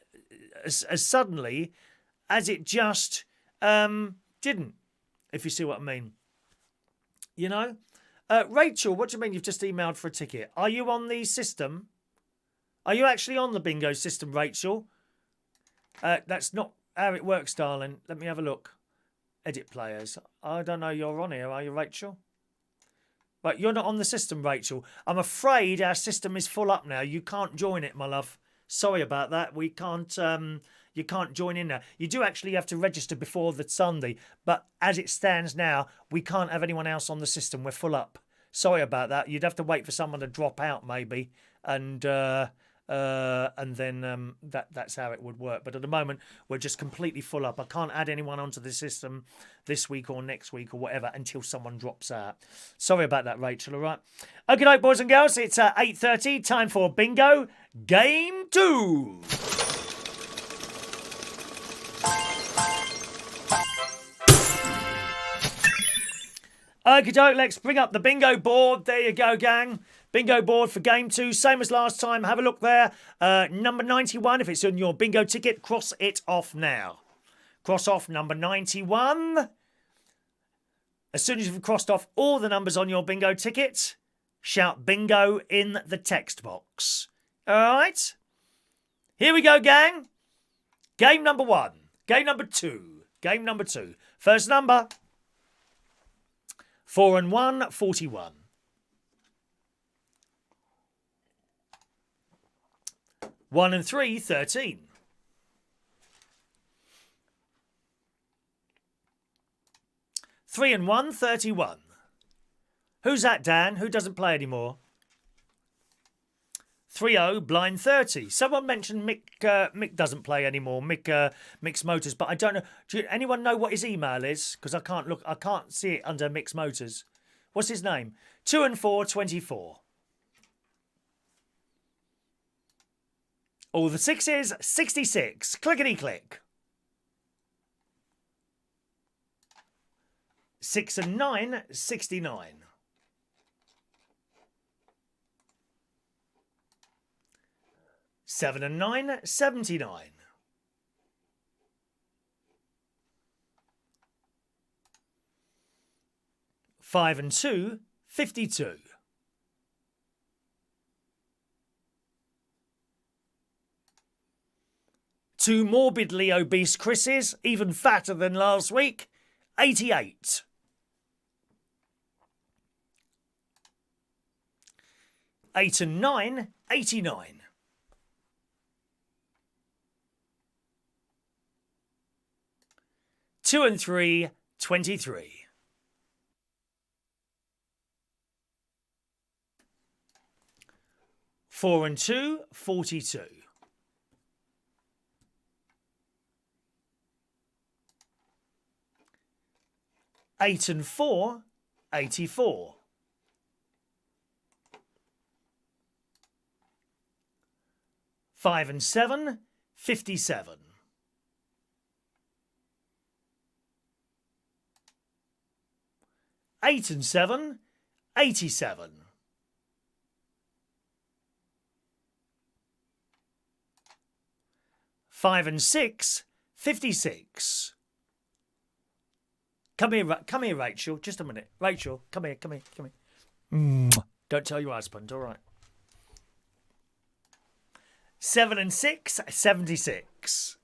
as suddenly as it just didn't, if you see what I mean. You know? Rachel, what do you mean you've just emailed for a ticket? Are you on the system? Are you actually on the bingo system, Rachel? That's not how it works, darling. Let me have a look. Edit players. I don't know you're on here, are you, Rachel? Right, you're not on the system, Rachel. I'm afraid our system is full up now. You can't join it, my love. Sorry about that. We can't. You can't join in now. You do actually have to register before the Sunday, but as it stands now, we can't have anyone else on the system. We're full up. Sorry about that. You'd have to wait for someone to drop out, maybe, and then that's how it would work. But at the moment, we're just completely full up. I can't add anyone onto the system this week or next week or whatever until someone drops out. Sorry about that, Rachel, all right? Okay, boys and girls, it's 8:30, time for Bingo Game 2. Okie doke, let's bring up the bingo board. There you go, gang. Bingo board for game 2, same as last time. Have a look there. Number 91, if it's on your bingo ticket, cross it off now. Cross off number 91. As soon as you've crossed off all the numbers on your bingo ticket, shout bingo in the text box. All right? Here we go, gang. Game number 1. Game number 2. Game number 2. First number. 4 and 1, 41. 1 and 3, 13. 3 and 1, 31. Who's that, Dan? Who doesn't play anymore? 3-0, blind 30. Someone mentioned Mick doesn't play anymore. Mick's Motors, but I don't know. Do anyone know what his email is? Because I can't look. I can't see it under Mick's Motors. What's his name? 2 and 4, 24. All the sixes, 66. Clickety click. 6 and 9, 69. 7 and 9, 79. 5 and 2, 52. 2 morbidly obese Chris's, even fatter than last week, 88. 8 and 9, 89. 2 and 3, 23. 4 and 2, 42. 8 and 4, 84. 5 and 7, 57. 8 and 7, 87. 5 and 6, 56. Come here, Rachel. Just a minute. Rachel, come here. Don't tell your husband, all right. 7 and 6, 76.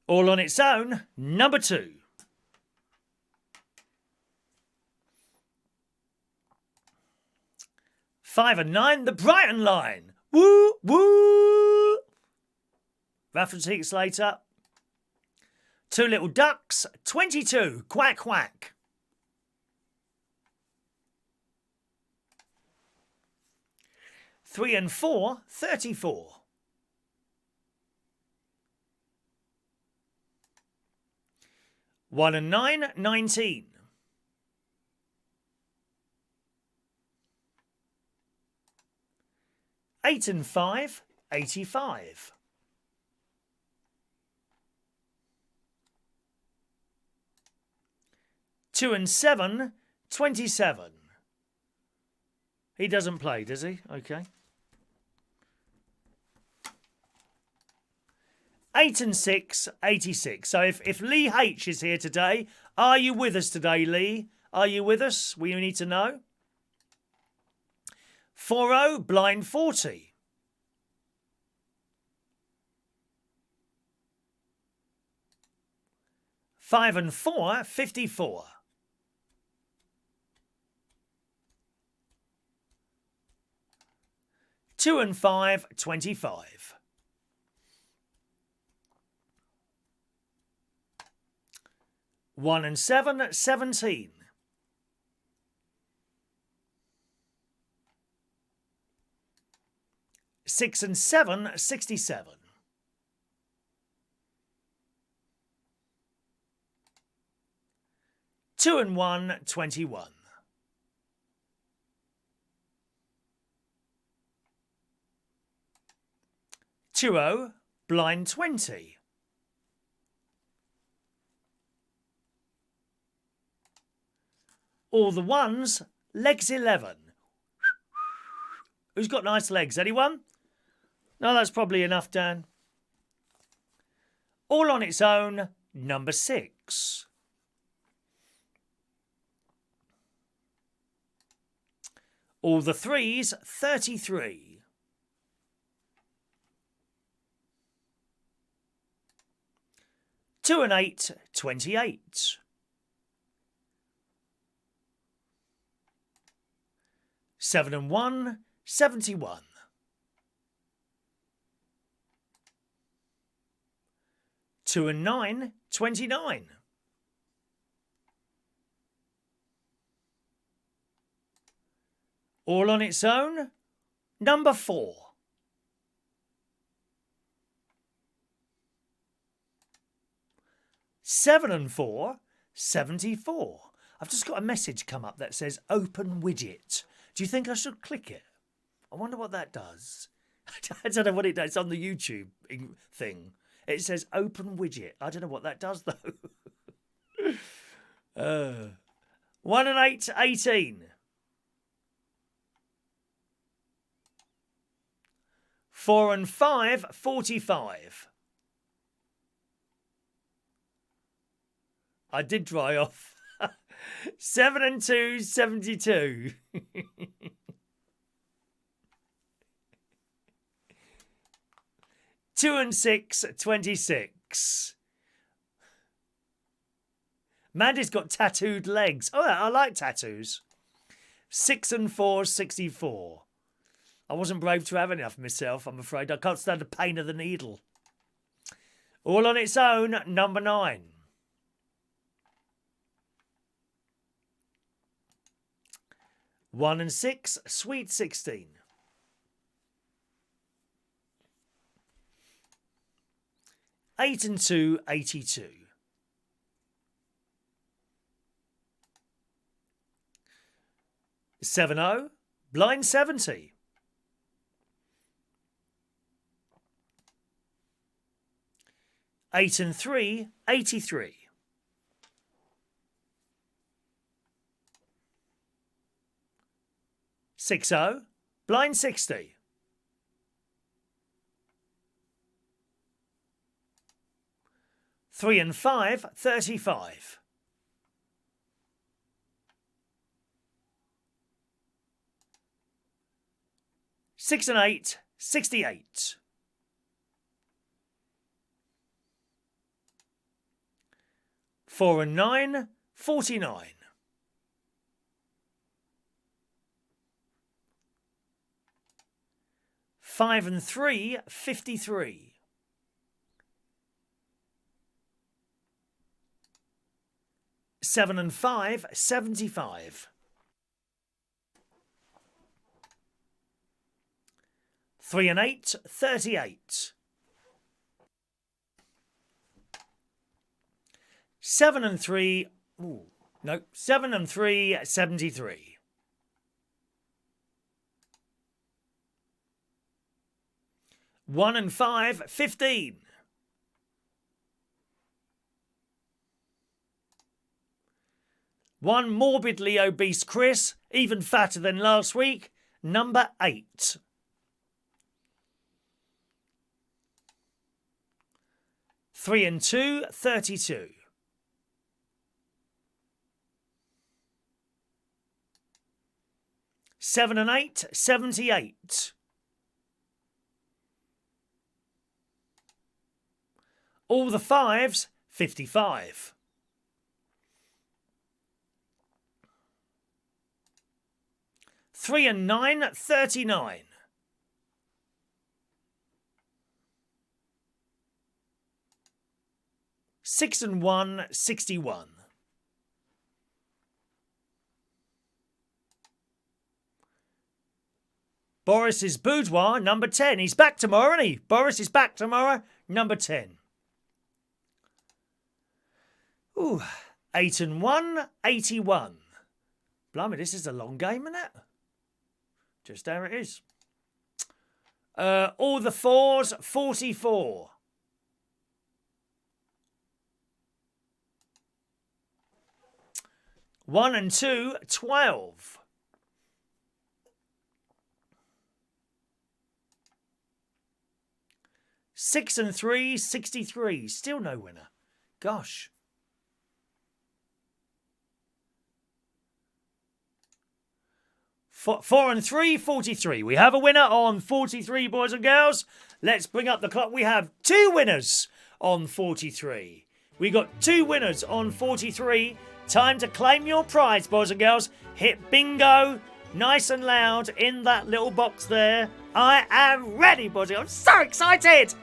All on its own, number 2. 5 and 9, the Brighton line. Woo, woo. Raffle tickets later. 2 little ducks, 22. Quack, quack. 3 and 4, 34. 1 and 9, 19. 8 and 5, 85. 2 and 7, 27. He doesn't play, does he? Okay. 8 and 6, 86. So if Lee H is here today, are you with us today, Lee? Are you with us? We need to know. 4-0, blind 40. Five and 4, 54. 2 and 5, 25. 1 and 7, 17. 6 and 7, 67. 2 and 1, 21. 2-0, blind 20. All the ones, legs 11. Who's got nice legs? Anyone? No, that's probably enough, Dan. All on its own, number 6. All the threes, 33. 2 and 8, 28. 7 and 1, 71. 2 and 9, 29. 'All on its own, number 4. 7 and 4, 74. I've just got a message come up that says open widget. Do you think I should click it? I wonder what that does. I don't know what it does. It's on the YouTube thing. It says open widget. I don't know what that does though. 1 and 8, 18. 4 and 5, 45. I did dry off. 7 and 2, 72. 2 and 6, 26. Mandy's got tattooed legs. Oh, I like tattoos. 6 and 4, 64. I wasn't brave to have enough myself, I'm afraid. I can't stand the pain of the needle. All on its own, number 9. 1 and 6, sweet 16. 8 and 2, 82. 7-0, blind 70. 8 and 3, 83. 6-0, blind 60. 3 and 5, 35. 6 and 8, 68. 4 and 9, 49. 5 and 3, 53. 7 and 5, 75. 3 and 8, 38. 7 and 3, 7 and 3, 73. 1 and 5, 15. 1 morbidly obese Chris, even fatter than last week, number 8. 3 and 2, 32. 7 and 8, 78. All the 5s, 55. 3 and 9, 39. 6 and 1, 61. 'Boris's Boudoir, number 10. He's back tomorrow, isn't he? Boris is back tomorrow, number 10. Ooh, 8 and 1, 81. Blimey, this is a long game, isn't it? Just there it is. All the 4s, 44. 1 and 2, 12. 6 and 3, 63. Still no winner. Gosh. Four and 3, 43. We have a winner on 43, boys and girls. Let's bring up the clock. We have 2 winners on 43. We got 2 winners on 43. Time to claim your prize, boys and girls. Hit bingo nice and loud in that little box there. I am ready, boys and girls. I'm so excited.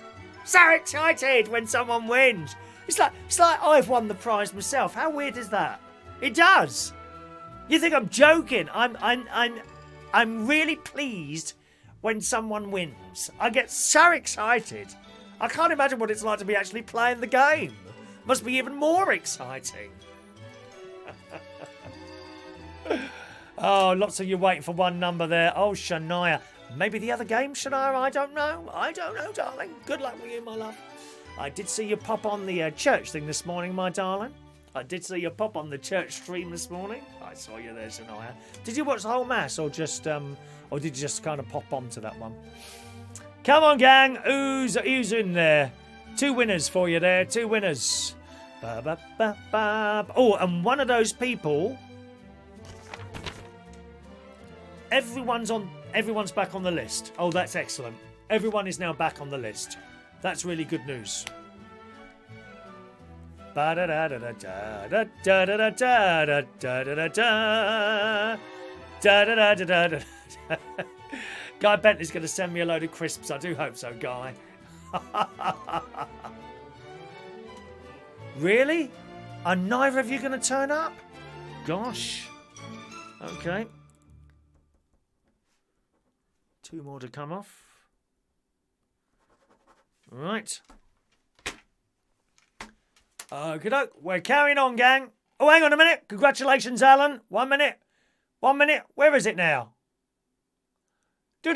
So excited when someone wins. It's like I've won the prize myself. How weird is that? It does. You think I'm joking? I'm really pleased when someone wins. I get so excited. I can't imagine what it's like to be actually playing the game. Must be even more exciting. Oh, lots of you waiting for one number there. Oh, Shania. Maybe the other game, Shania? I don't know. I don't know, darling. Good luck with you, my love. I did see you pop on the church thing this morning, my darling. I did see you pop on the church stream this morning. I saw you there, Shania. Did you watch the whole mass, or just, or did you just kind of pop onto that one? Come on, gang. Who's in there? 2 winners for you there. 2 winners. Ba, ba, ba, ba. Oh, and one of those people. Everyone's back on the list. Oh, that's excellent. Everyone is now back on the list. That's really good news. Ba da da da da da da da da da da da da da da. Guy Bentley's going to send me a load of crisps. I do hope so, Guy. Really? Are neither of you going to turn up? Gosh. Okay. 2 more to come off. Right. Okay, we're carrying on, gang. Oh, hang on a minute. Congratulations, Alan. 1 minute. 1 minute. Where is it now? He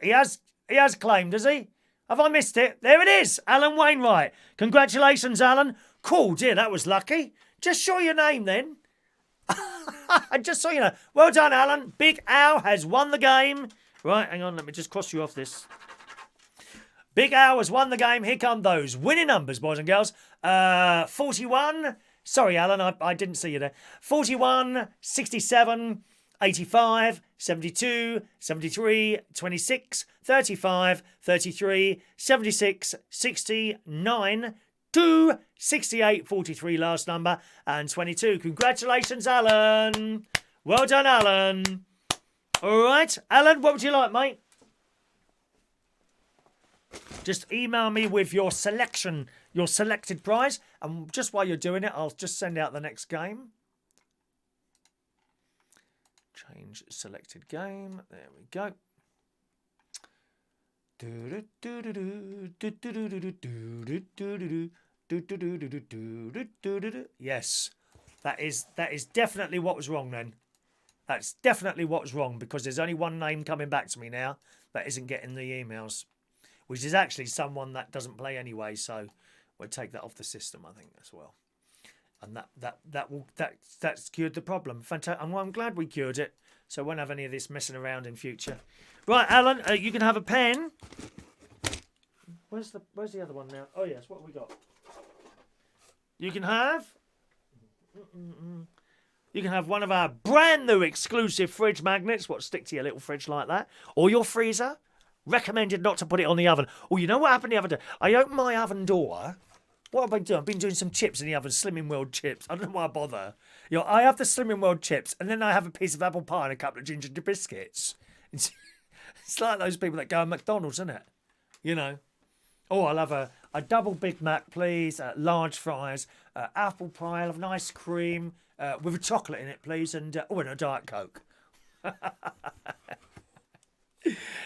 has claimed, has he? Have I missed it? There it is. Alan Wainwright. Congratulations, Alan. Cool, dear. That was lucky. Just show your name then. Just so you know. Well done, Alan. Big Al has won the game. Right, hang on. Let me just cross you off this. Big Al has won the game. Here come those winning numbers, boys and girls. 41. Sorry, Alan, I didn't see you there. 41, 67, 85, 72, 73, 26, 35, 33, 76, 69, 2, 68, 43 last number, and 22. Congratulations, Alan. Well done, Alan. All right, Alan, what would you like, mate? Just email me with your selection, your selected prize, and just while you're doing it, I'll just send out the next game. Change selected game. There we go. Yes, that is definitely what was wrong then. That's definitely what's wrong, because there's only one name coming back to me now that isn't getting the emails, which is actually someone that doesn't play anyway. So we'll take that off the system, I think, as well. And that's cured the problem. Fantastic. I'm glad we cured it, so I won't have any of this messing around in future. Right, Alan, you can have a pen. Where's the other one now? Oh yes, what have we got? You can have... You can have one of our brand new exclusive fridge magnets, what stick to your little fridge like that, or your freezer. Recommended not to put it on the oven. Oh, you know what happened the other day? I opened my oven door. What have I done? I've been doing some chips in the oven, Slimming World chips. I don't know why I bother. You know, I have the Slimming World chips, and then I have a piece of apple pie and a couple of ginger biscuits. It's like those people that go to McDonald's, isn't it? You know. Oh, I'll have a double Big Mac, please. Large fries, apple pie. I'll have nice cream with a chocolate in it, please, and and a Diet Coke.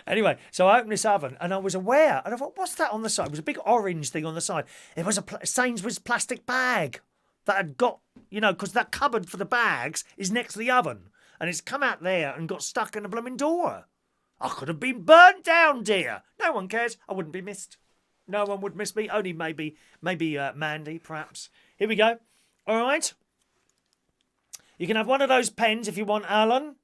Anyway, so I opened this oven and I was aware, and I thought, what's that on the side? It was a big orange thing on the side. It was a Sainsbury's plastic bag that had got, you know, because that cupboard for the bags is next to the oven, and it's come out there and got stuck in the blooming door. I could have been burnt down, dear. No one cares. I wouldn't be missed. No one would miss me. Only maybe Mandy, perhaps. Here we go. All right. You can have one of those pens if you want, Alan.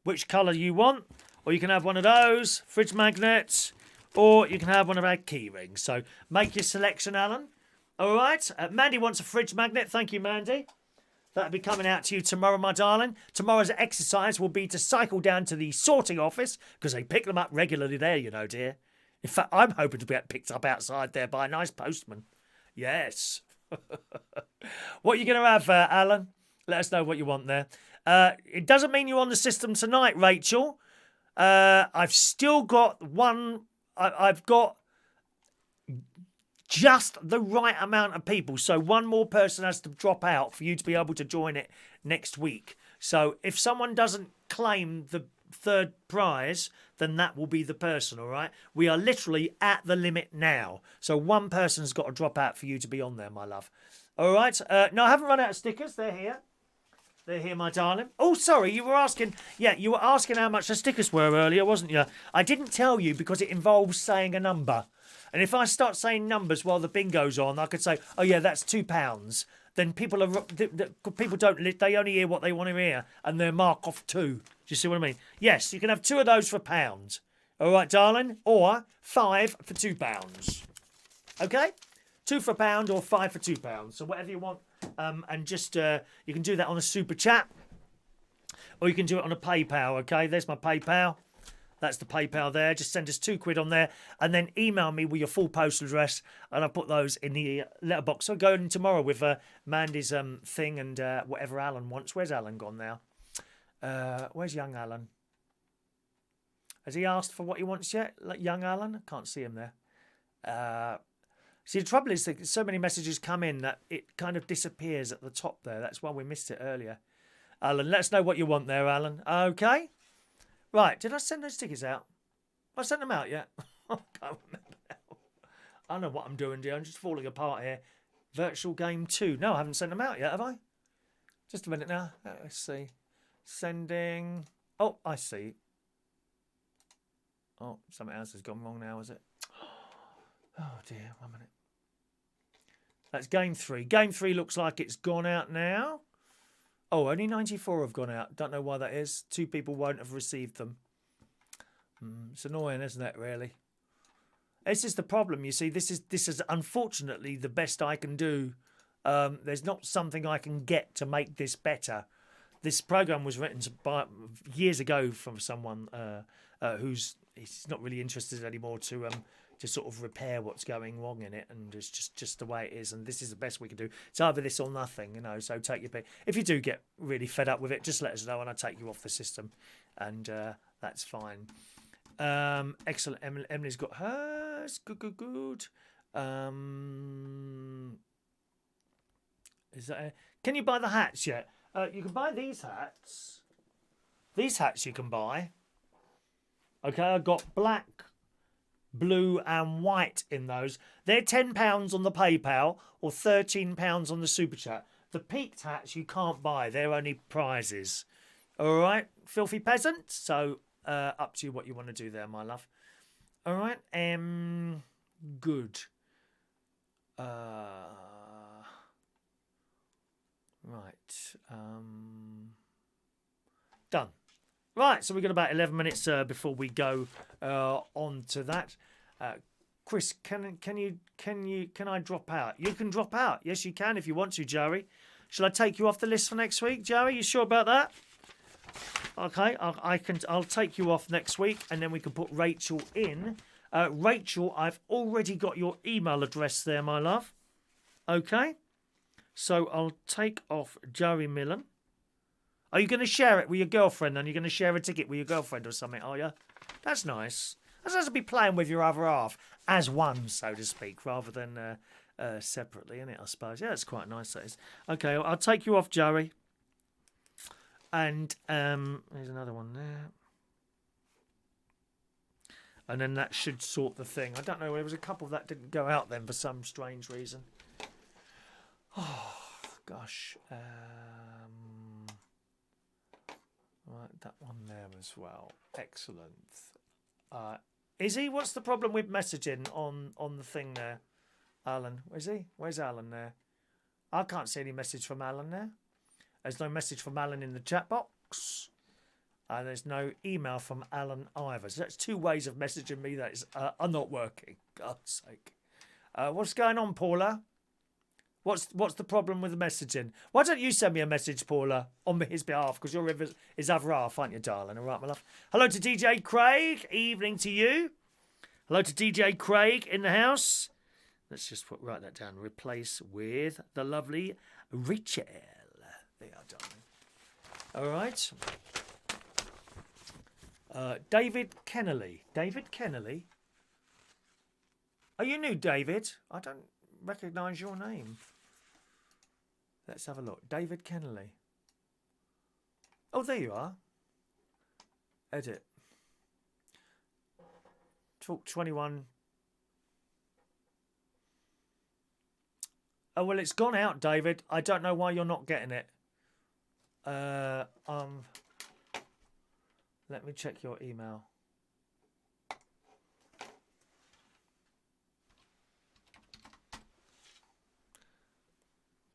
Which colour you want. Or you can have one of those fridge magnets. Or you can have one of our key rings. So make your selection, Alan. All right. Mandy wants a fridge magnet. Thank you, Mandy. That'll be coming out to you tomorrow, my darling. Tomorrow's exercise will be to cycle down to the sorting office, because they pick them up regularly there, you know, dear. In fact, I'm hoping to get picked up outside there by a nice postman. Yes. What are you going to have, Alan? Let us know what you want there. It doesn't mean you're on the system tonight, Rachel. I've still got one. I've got just the right amount of people. So one more person has to drop out for you to be able to join it next week. So if someone doesn't claim the third prize, then that will be the person, all right? We are literally at the limit now. So one person's got to drop out for you to be on there, my love. All right? No, I haven't run out of stickers. They're here. They're here, my darling. Oh, sorry, you were asking... Yeah, you were asking how much the stickers were earlier, wasn't you? I didn't tell you because it involves saying a number. And if I start saying numbers while the bingo's on, I could say, oh, yeah, that's £2. Then people don't... They only hear what they want to hear, and they mark off 2. Do you see what I mean? Yes, you can have 2 of those for £1. All right, darling? Or 5 for £2. Okay? 2 for £1 or 5 for £2. So whatever you want. And just, you can do that on a super chat. Or you can do it on a PayPal, okay? There's my PayPal. That's the PayPal there. Just send us £2 on there. And then email me with your full postal address. And I'll put those in the letterbox. So go in tomorrow with Mandy's thing and whatever Alan wants. Where's Alan gone now? Where's young Alan? Has he asked for what he wants yet? Like young Alan? I can't see him there. See, the trouble is that so many messages come in that it kind of disappears at the top there. That's why we missed it earlier. Alan, let us know what you want there, Alan. Okay? Right, did I send those tickets out? Have I sent them out yet? I can't remember now. I don't know what I'm doing, dear. I'm just falling apart here. Virtual game 2. No, I haven't sent them out yet, have I? Just a minute now. Let's see. Sending. Oh, I see. Oh, something else has gone wrong now, is it? Oh, dear. 1 minute. That's game 3. Game 3 looks like it's gone out now. Oh, only 94 have gone out. Don't know why that is. 2 people won't have received them. It's annoying, isn't it, really? This is the problem, you see. This is unfortunately the best I can do. There's not something I can get to make this better. This program was written years ago from someone who's not really interested anymore to sort of repair what's going wrong in it, and it's just the way it is, and this is the best we can do. It's either this or nothing, you know, so take your pick. If you do get really fed up with it, just let us know and I'll take you off the system, and that's fine. Excellent. Emily's got hers. Good. Is that can you buy the hats yet? You can buy these hats. These hats you can buy. Okay, I've got black, blue and white in those. They're £10 on the PayPal or £13 on the Super Chat. The peaked hats you can't buy. They're only prizes. All right, filthy peasant. So up to you what you want to do there, my love. All right, good. Right. Done. Right, so we've got about 11 minutes before we go on to that. Chris, can I drop out? You can drop out. Yes, you can if you want to, Joey. Shall I take you off the list for next week, Joey? You sure about that? Okay, I'll take you off next week, and then we can put Rachel in. Rachel, I've already got your email address there, my love. Okay, so I'll take off Joey Millen. Are you going to share it with your girlfriend? And you're going to share a ticket with your girlfriend or something? Are you? That's nice. That's nice to be playing with your other half as one, so to speak, rather than separately, isn't it? I suppose. Yeah, it's quite nice. That is. Okay, I'll take you off, Joey. And there's another one there. And then that should sort the thing. I don't know. There was a couple that didn't go out then for some strange reason. Oh, gosh. Right, that one there as well. Excellent. Izzy, what's the problem with messaging on the thing there? Alan, is he? Where's Alan there? I can't see any message from Alan there. There's no message from Alan in the chat box. And there's no email from Alan either. So that's two ways of messaging me that is are not working. God's sake. What's going on, Paula? What's the problem with the messaging? Why don't you send me a message, Paula, on his behalf? Because you're his other half, aren't you, darling? All right, my love. Hello to DJ Craig. Evening to you. Hello to DJ Craig in the house. Let's just write that down. Replace with the lovely Rachel. There you are, darling. All right. David Kennelly. David Kennelly? Are you new, David? I don't recognise your name. Let's have a look. David Kennelly. Oh, there you are. Edit. Talk 21. Oh, well, it's gone out, David. I don't know why you're not getting it. Let me check your email.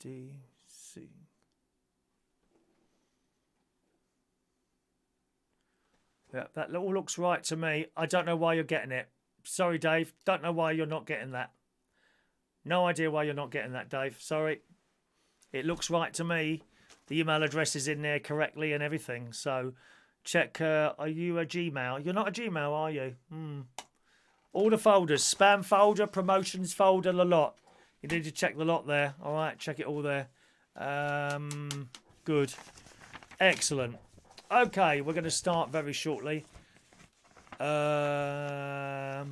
DC. Yeah, that all looks right to me. I don't know why you're getting it. Sorry, Dave. Don't know why you're not getting that. No idea why you're not getting that, Dave. Sorry. It looks right to me. The email address is in there correctly and everything. So check, are you a Gmail? You're not a Gmail, are you? All the folders. Spam folder, promotions folder, the lot. You need to check the lot there. All right, check it all there. Good. Excellent. Okay, we're going to start very shortly. There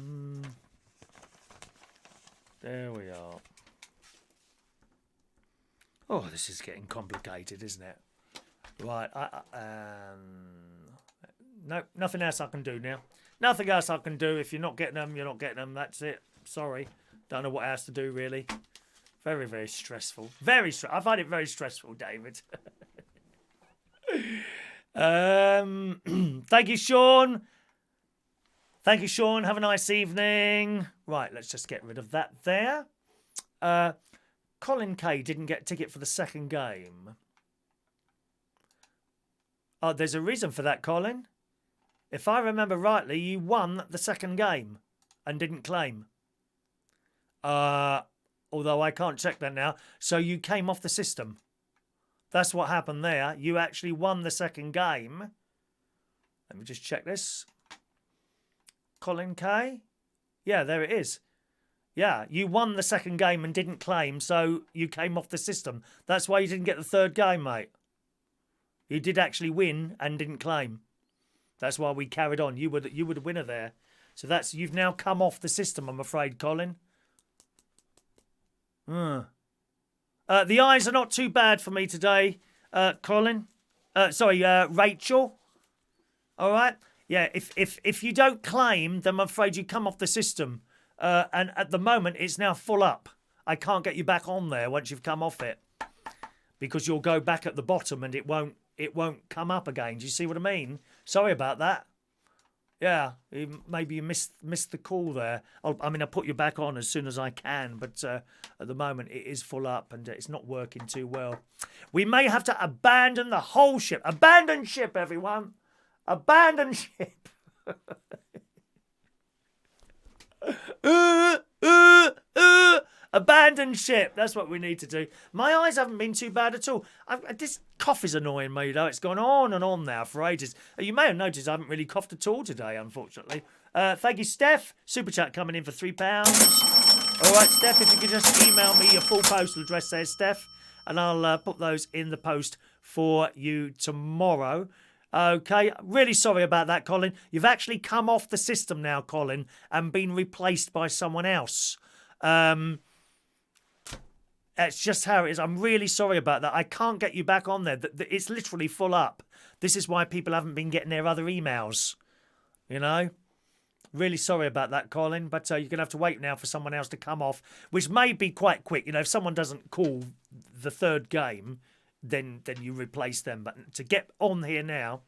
we are. Oh, this is getting complicated, isn't it? Right. No, nothing else I can do now. Nothing else I can do. If you're not getting them, you're not getting them. That's it. Sorry. Don't know what else to do, really. Very, very stressful. Very stressful. I find it very stressful, David. Thank you, Shaun. Thank you, Shaun. Have a nice evening. Right, let's just get rid of that there. Colin K didn't get a ticket for the second game. Oh, there's a reason for that, Colin. If I remember rightly, you won the second game and didn't claim. Although I can't check that now. So you came off the system. That's what happened there. You actually won the second game. Let me just check this. Colin K? Yeah, there it is. Yeah, you won the second game and didn't claim, so you came off the system. That's why you didn't get the third game, mate. You did actually win and didn't claim. That's why we carried on. You were the winner there. So you've now come off the system, I'm afraid, Colin. The eyes are not too bad for me today, Colin. Rachel. All right. Yeah, if you don't claim, then I'm afraid you come off the system. And at the moment, it's now full up. I can't get you back on there once you've come off it, because you'll go back at the bottom and it won't come up again. Do you see what I mean? Sorry about that. Yeah, maybe you missed the call there. I'll put you back on as soon as I can, but at the moment it is full up and it's not working too well. We may have to abandon the whole ship. Abandon ship, everyone. Abandon ship. Abandon ship. That's what we need to do. My eyes haven't been too bad at all. This cough is annoying me, though. It's gone on and on now for ages. You may have noticed I haven't really coughed at all today, unfortunately. Thank you, Steph. Super chat coming in for £3. All right, Steph, if you could just email me your full postal address there, Steph, and I'll put those in the post for you tomorrow. Okay, really sorry about that, Colin. You've actually come off the system now, Colin, and been replaced by someone else. It's just how it is. I'm really sorry about that. I can't get you back on there. It's literally full up. This is why people haven't been getting their other emails. You know? Really sorry about that, Colin. But you're going to have to wait now for someone else to come off, which may be quite quick. You know, if someone doesn't call the third game, then you replace them. But to get on here now,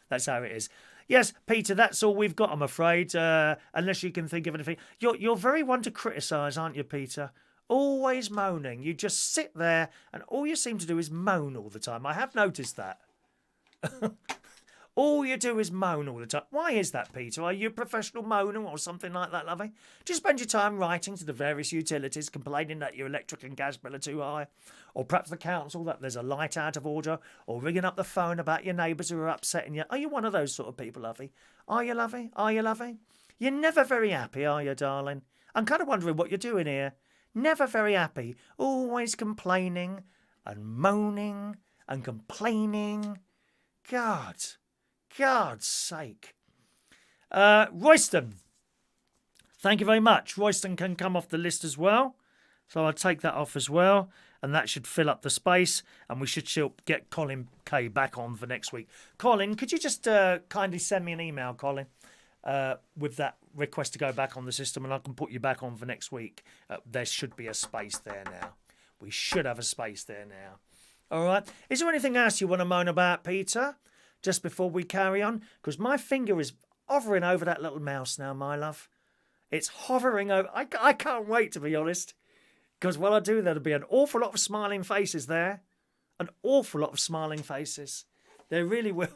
that's how it is. Yes, Peter, that's all we've got, I'm afraid. Unless you can think of anything. You're very one to criticise, aren't you, Peter? Always moaning. You just sit there and all you seem to do is moan all the time. I have noticed that. All you do is moan all the time. Why is that, Peter? Are you a professional moaner or something like that, lovey? Do you spend your time writing to the various utilities complaining that your electric and gas bill are too high? Or perhaps the council that there's a light out of order? Or ringing up the phone about your neighbours who are upsetting you? Are you one of those sort of people, lovey? Are you, lovey? Are you, lovey? You're never very happy, are you, darling? I'm kind of wondering what you're doing here. Never very happy. Always complaining and moaning and complaining. God's sake. Royston. Thank you very much. Royston can come off the list as well. So I'll take that off as well. And that should fill up the space. And we should get Colin K back on for next week. Colin, could you just kindly send me an email, Colin, with that request to go back on the system, and I can put you back on for next week. There should be a space there now. We should have a space there now. All right. Is there anything else you want to moan about, Peter, just before we carry on? Because my finger is hovering over that little mouse now, my love. It's hovering over. I can't wait, to be honest. Because while I do, there'll be an awful lot of smiling faces there. An awful lot of smiling faces. There really will.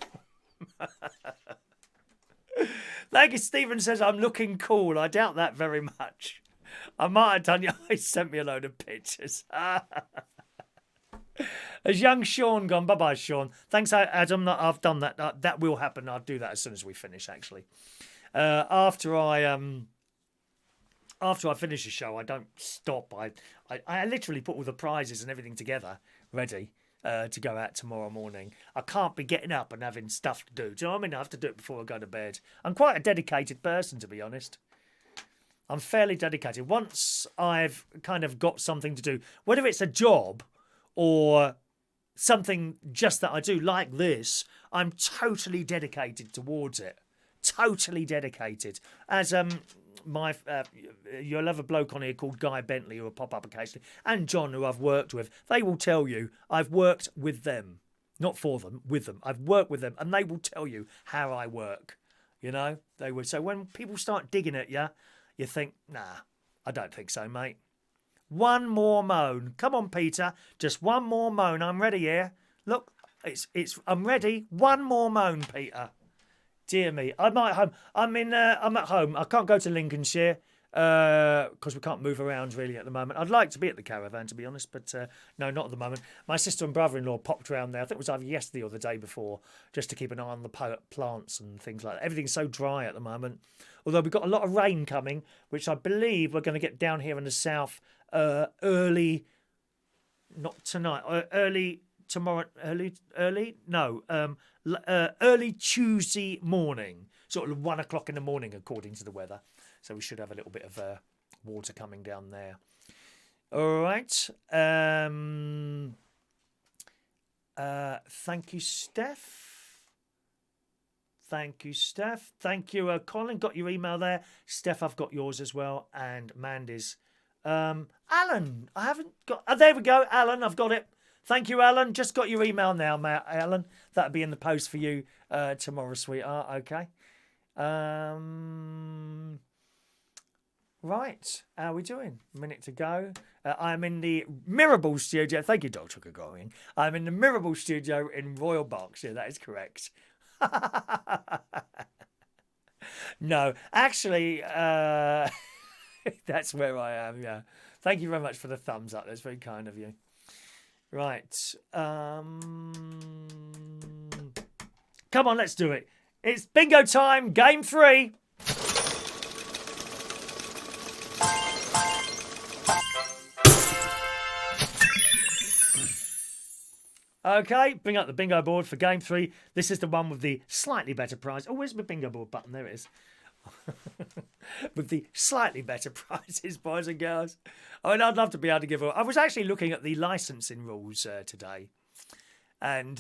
Thank you, Stephen says I'm looking cool. I doubt that very much. I might have done you. He sent me a load of pictures. Has young Shaun gone? Bye-bye, Shaun. Thanks, Adam, that I've done that. That will happen. I'll do that as soon as we finish, actually. After I finish the show, I don't stop. I literally put all the prizes and everything together, ready. To go out tomorrow morning. I can't be getting up and having stuff to do. Do you know what I mean? I have to do it before I go to bed. I'm quite a dedicated person, to be honest. I'm fairly dedicated. Once I've kind of got something to do, whether it's a job or something just that I do like this, I'm totally dedicated towards it. Totally dedicated. As you'll have a bloke on here called Guy Bentley who will pop up occasionally, and John, who I've worked with. They will tell you I've worked with them, not for them, with them. I've worked with them, and they will tell you how I work. You know, they would. So when people start digging at you, you think, nah, I don't think so, mate. One more moan. Come on, Peter. Just one more moan. I'm ready here. Look, I'm ready. One more moan, Peter. Dear me, I'm at home. I'm at home. I can't go to Lincolnshire because we can't move around really at the moment. I'd like to be at the caravan, to be honest, but no, not at the moment. My sister and brother-in-law popped around there. I think it was either yesterday or the day before, just to keep an eye on the plants and things like that. Everything's so dry at the moment. Although we've got a lot of rain coming, which I believe we're going to get down here in the south early, not tonight, early tomorrow, early Tuesday morning, sort of 1 o'clock in the morning, according to the weather. So we should have a little bit of water coming down there. All right. Thank you, Steph. Thank you, Steph. Thank you, Colin. Got your email there. Steph, I've got yours as well. And Mandy's. Alan, I haven't got... Oh, there we go, Alan. I've got it. Thank you, Alan. Just got your email now, Alan. That'll be in the post for you tomorrow, sweetheart. Okay. Right. How are we doing? A minute to go. I'm in the Mirable studio. Thank you, Dr. Gregorian. I'm in the Mirable studio in Royal Berkshire. That is correct. No, actually... That's where I am, yeah. Thank you very much for the thumbs up. That's very kind of you. Right. Come on, let's do it. It's bingo time, game 3. Okay, bring up the bingo board for game 3. This is the one with the slightly better prize. Oh, where's my bingo board button? There it is. With the slightly better prizes, boys and girls. I mean, I'd love to be able to give away. I was actually looking at the licensing rules today. And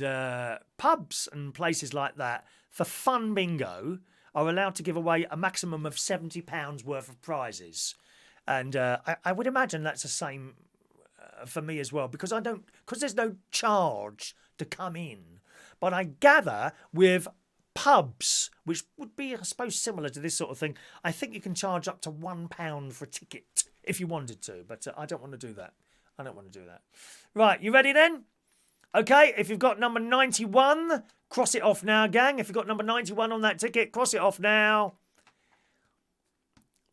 pubs and places like that, for fun bingo, are allowed to give away a maximum of £70 worth of prizes. And I would imagine that's the same for me as well, because there's no charge to come in. But I gather with pubs, which would be, I suppose, similar to this sort of thing, I think you can charge up to £1 for a ticket if you wanted to, but I don't want to do that. I don't want to do that. Right, you ready then? Okay, if you've got number 91, cross it off now, gang. If you've got number 91 on that ticket, cross it off now.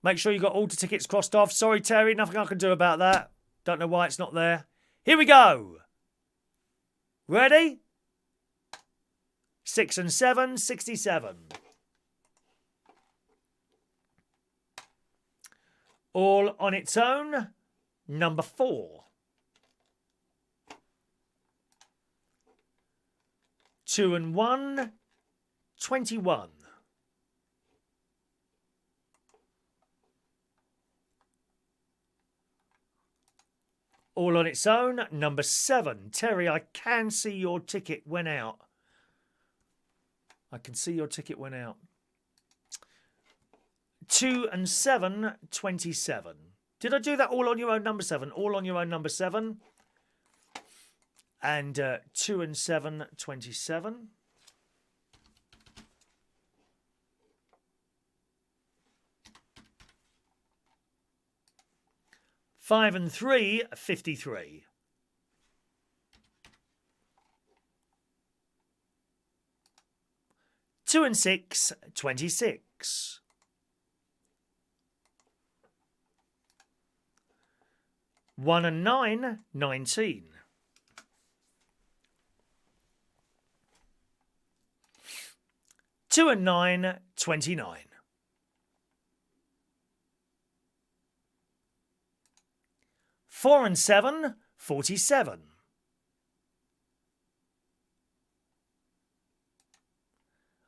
Make sure you've got all the tickets crossed off. Sorry, Terry, nothing I can do about that. Don't know why it's not there. Here we go. Ready? 6 and 7, 67. All on its own, number 4. 2 and 1, 21. All on its own, number 7. Terry, I can see your ticket went out. I can see your ticket went out. 2 and 7, 27. Did I do that all on your own, number 7? All on your own, number 7. And 2 and 7, 27. Five and 3, 53. 2 and 6, 26. 1 and 9, 19. 2 and 9, 29. 4 and 7, 47.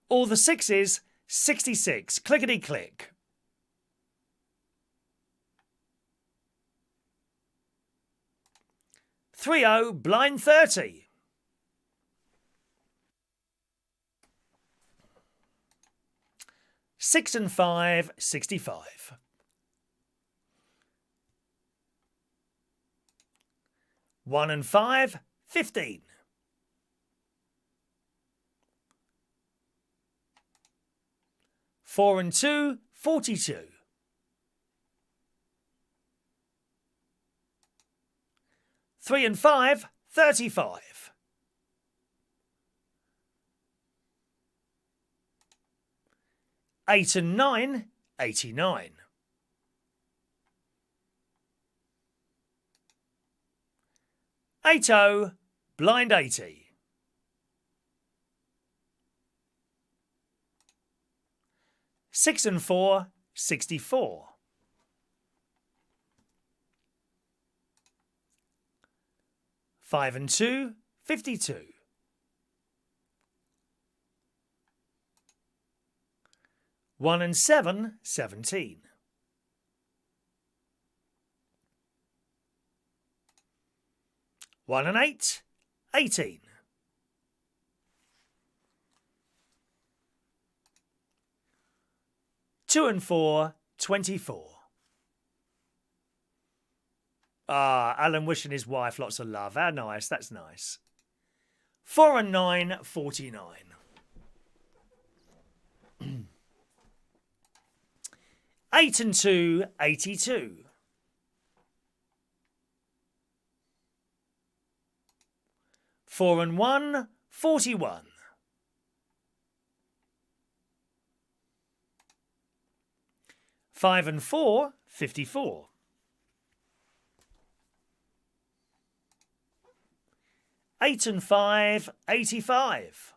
'All the 6s, 66. Clickety click. 3-0, blind 30. 6 and 5, 65. 1 and 5, 15. 4 and 2, 42. 3 and 5, 35. 8 and 9, 89. 8-0, blind 80. 6 and 4, 64. 5 and 2, 52. 1 and 7, 17. 1 and 8, 18. 2 and 4, 24. Ah, Alan wishing his wife lots of love. How nice. That's nice. 4 and 9, 49. 8 and 2, 82. 4 and 1, 41. 5 and 4, 54. 8 and 5, 85.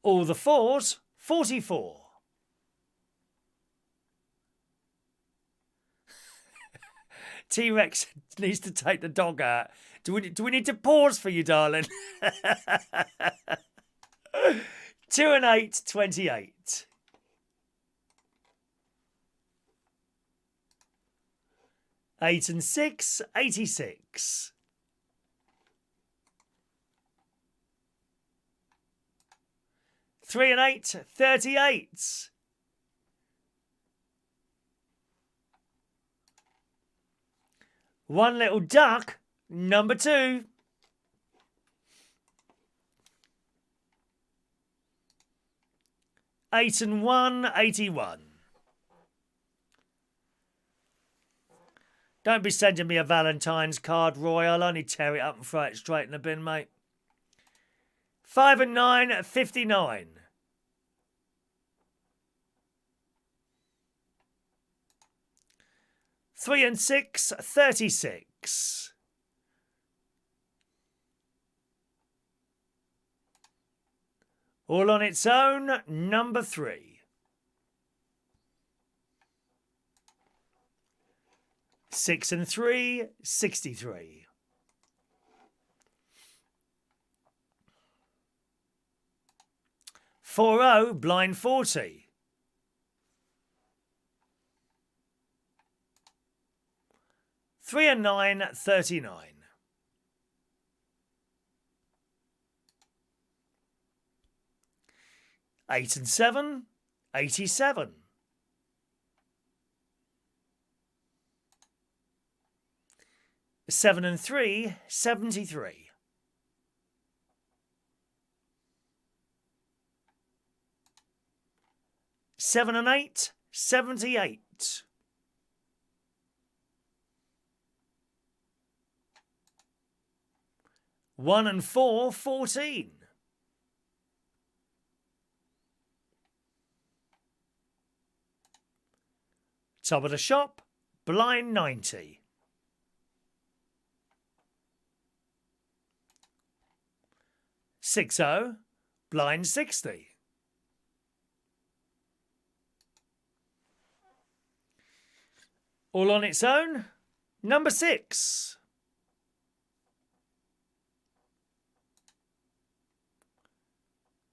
All the fours, 44. T-Rex needs to take the dog out. Do we need to pause for you, darling? 2 and 8, 28. 8 and 6, 86. 3 and 8, 38. 1 little duck, number 2. 8 and 1, 81. Don't be sending me a Valentine's card, Roy. I'll only tear it up and throw it straight in the bin, mate. 5 and 9, 59. 3 and 6, 36. 'All on its own, number 3. 6 and 3, 63. 4-0, blind 40. 3 and 9, 39. 8 and 7, 87. 7 and 3, 73. 7 and 8, 78. 1 and 4, 14. 'Top of the shop, blind 90. 6-0, blind 60. 'All on its own, number 6.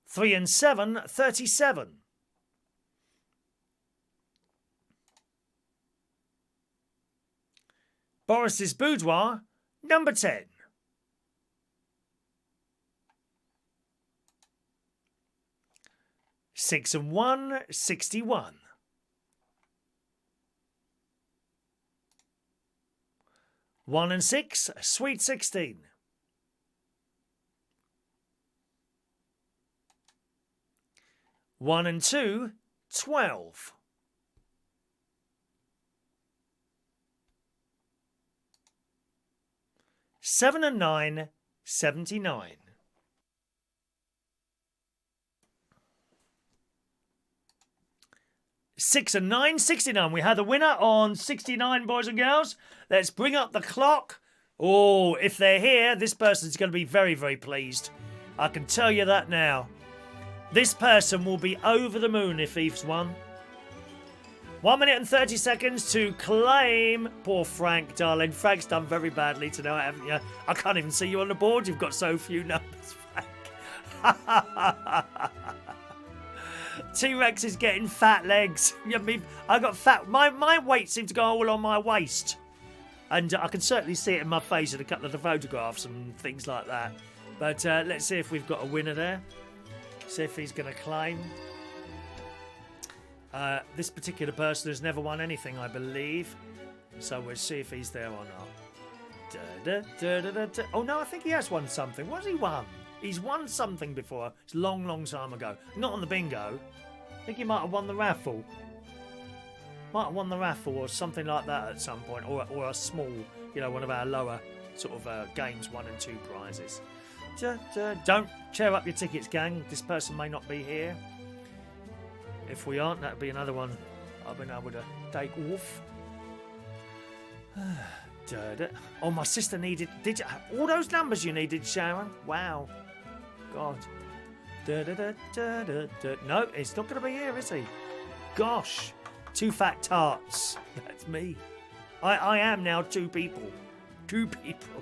3 and 7, 37. 'Boris's Boudoir, number 10. 6 and 1, 61. 1 and 6, sweet 16. 1 and 2, 12. 7 and 9, 79. 6 and 9, 69. We had the winner on 69, boys and girls. Let's bring up the clock. Oh, if they're here, this person's going to be very, very pleased. I can tell you that now. This person will be over the moon if he's won. 1 minute and 30 seconds to claim. Poor Frank, darling. Frank's done very badly tonight, haven't you? I can't even see you on the board. You've got so few numbers, Frank. T-Rex is getting fat legs. I got fat. My weight seemed to go all on my waist. And I can certainly see it in my face in a couple of the photographs and things like that. But let's see if we've got a winner there. See if he's going to claim. This particular person has never won anything, I believe. So we'll see if he's there or not. Oh, no, I think he has won something. What has he won? He's won something before. It's a long, long time ago. Not on the bingo. I think he might have won the raffle. Might have won the raffle or something like that at some point. Or a small, one of our lower sort of games 1 and 2 prizes. Don't tear up your tickets, gang. This person may not be here. if we aren't, that'd be another one I've been able to take off. Oh, my sister needed... Did you, all those numbers you needed, Sharon? Wow. God. No, it's not going to be here, is he? Gosh. 2 fat tarts. That's me. I am now 2 people. 2 people.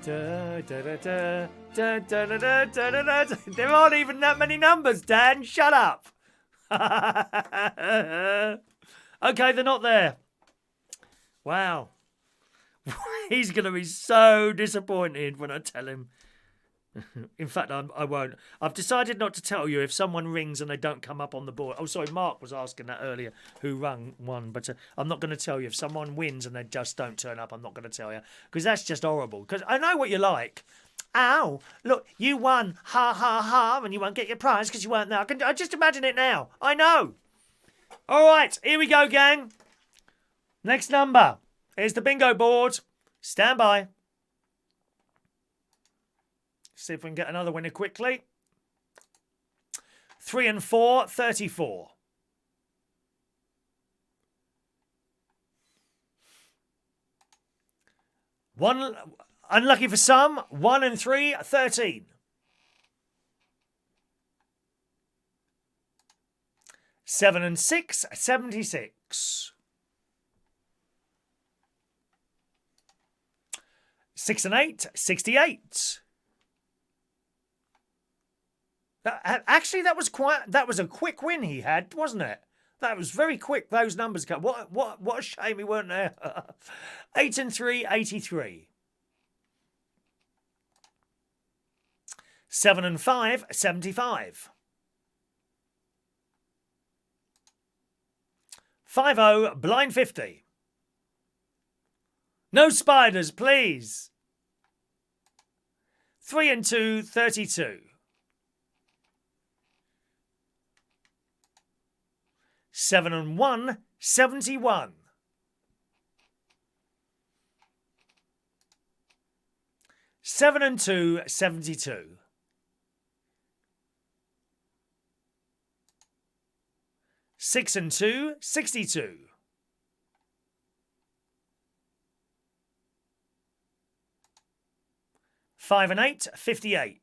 There aren't even that many numbers, Dan. Shut up. Okay, they're not there. Wow. He's going to be so disappointed when I tell him. In fact, I won't. I've decided not to tell you if someone rings and they don't come up on the board. Oh, sorry, Mark was asking that earlier, who rung one. But I'm not going to tell you. If someone wins and they just don't turn up, I'm not going to tell you. Because that's just horrible. Because I know what you're like. Ow, look, you won. Ha, ha, ha. And you won't get your prize because you weren't there. I just imagine it now. I know. All right, here we go, gang. Next number. Here's the bingo board. Stand by. See if we can get another winner quickly. 3 and 4, 34. 1, unlucky for some. 1 and 3, 13. 7 and 6, 76. 6 and 8, 68. Actually, that was a quick win he had, wasn't it? That was very quick. Those numbers go. What a shame he weren't there. 8 and 3, 83. 7 and 5, 75. 5-0, blind 50. No spiders, please. 3 and 2, 32. 7 and 1, 71. 7 and 2, 72. 6 and 2, 62. 5 and 8, 58.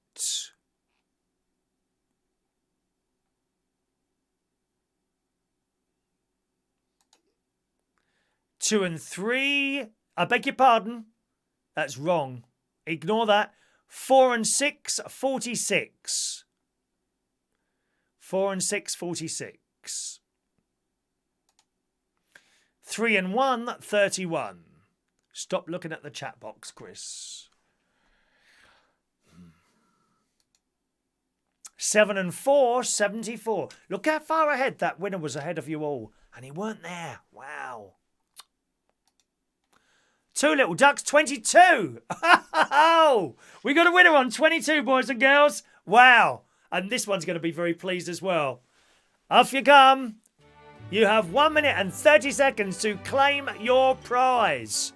2 and 3. I beg your pardon. That's wrong. Ignore that. 4 and 6, 46. 4 and 6, 46. 3 and 1, 31. Stop looking at the chat box, Chris. 7 and 4, 74. Look how far ahead that winner was ahead of you all. And he weren't there. Wow. 2 little ducks, 22. Oh, we got a winner on 22, boys and girls. Wow. And this one's going to be very pleased as well. Off you come. You have 1 minute and 30 seconds to claim your prize.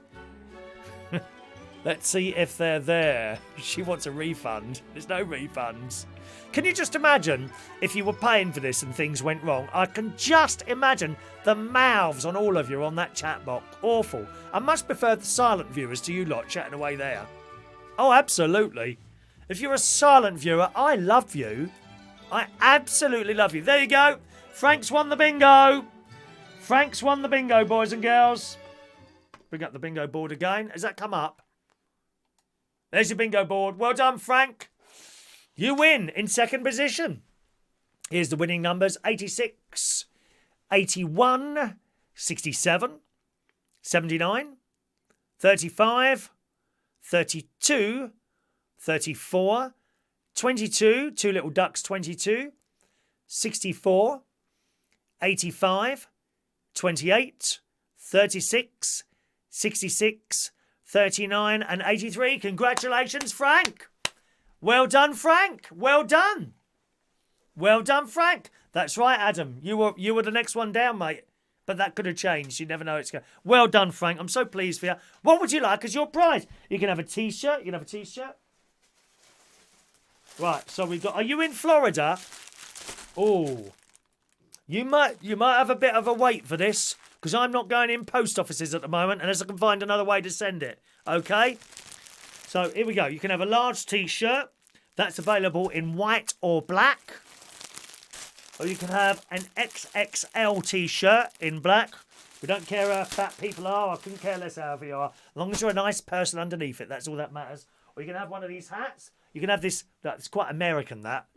Let's see if they're there. She wants a refund. There's no refunds. Can you just imagine if you were paying for this and things went wrong? I can just imagine the mouths on all of you on that chat box. Awful. I much prefer the silent viewers to you lot chatting away there. Oh, absolutely. If you're a silent viewer, I love you. I absolutely love you. There you go. Frank's won the bingo. Frank's won the bingo, boys and girls. Bring up the bingo board again. Has that come up? There's your bingo board. Well done, Frank. You win in second position. Here's the winning numbers. 86, 81, 67, 79, 35, 32, 34, 22, 2 little ducks, 22, 64, 85, 28, 36, 66, 39 and 83. Congratulations, Frank. Well done, Frank. Well done. Well done, Frank. That's right, Adam. You were the next one down, mate. But that could have changed. You never know it's going. Well done, Frank. I'm so pleased for you. What would you like as your prize? You can have a T-shirt. You can have a T-shirt. Right, so we got. Are you in Florida? Oh, you might have a bit of a wait for this because I'm not going in post offices at the moment unless I can find another way to send it. Okay. So here we go. You can have a large T-shirt that's available in white or black, or you can have an XXL T-shirt in black. We don't care how fat people are. I couldn't care less how you are, as long as you're a nice person underneath it. That's all that matters. Or you can have one of these hats. You can have this. That's quite American. That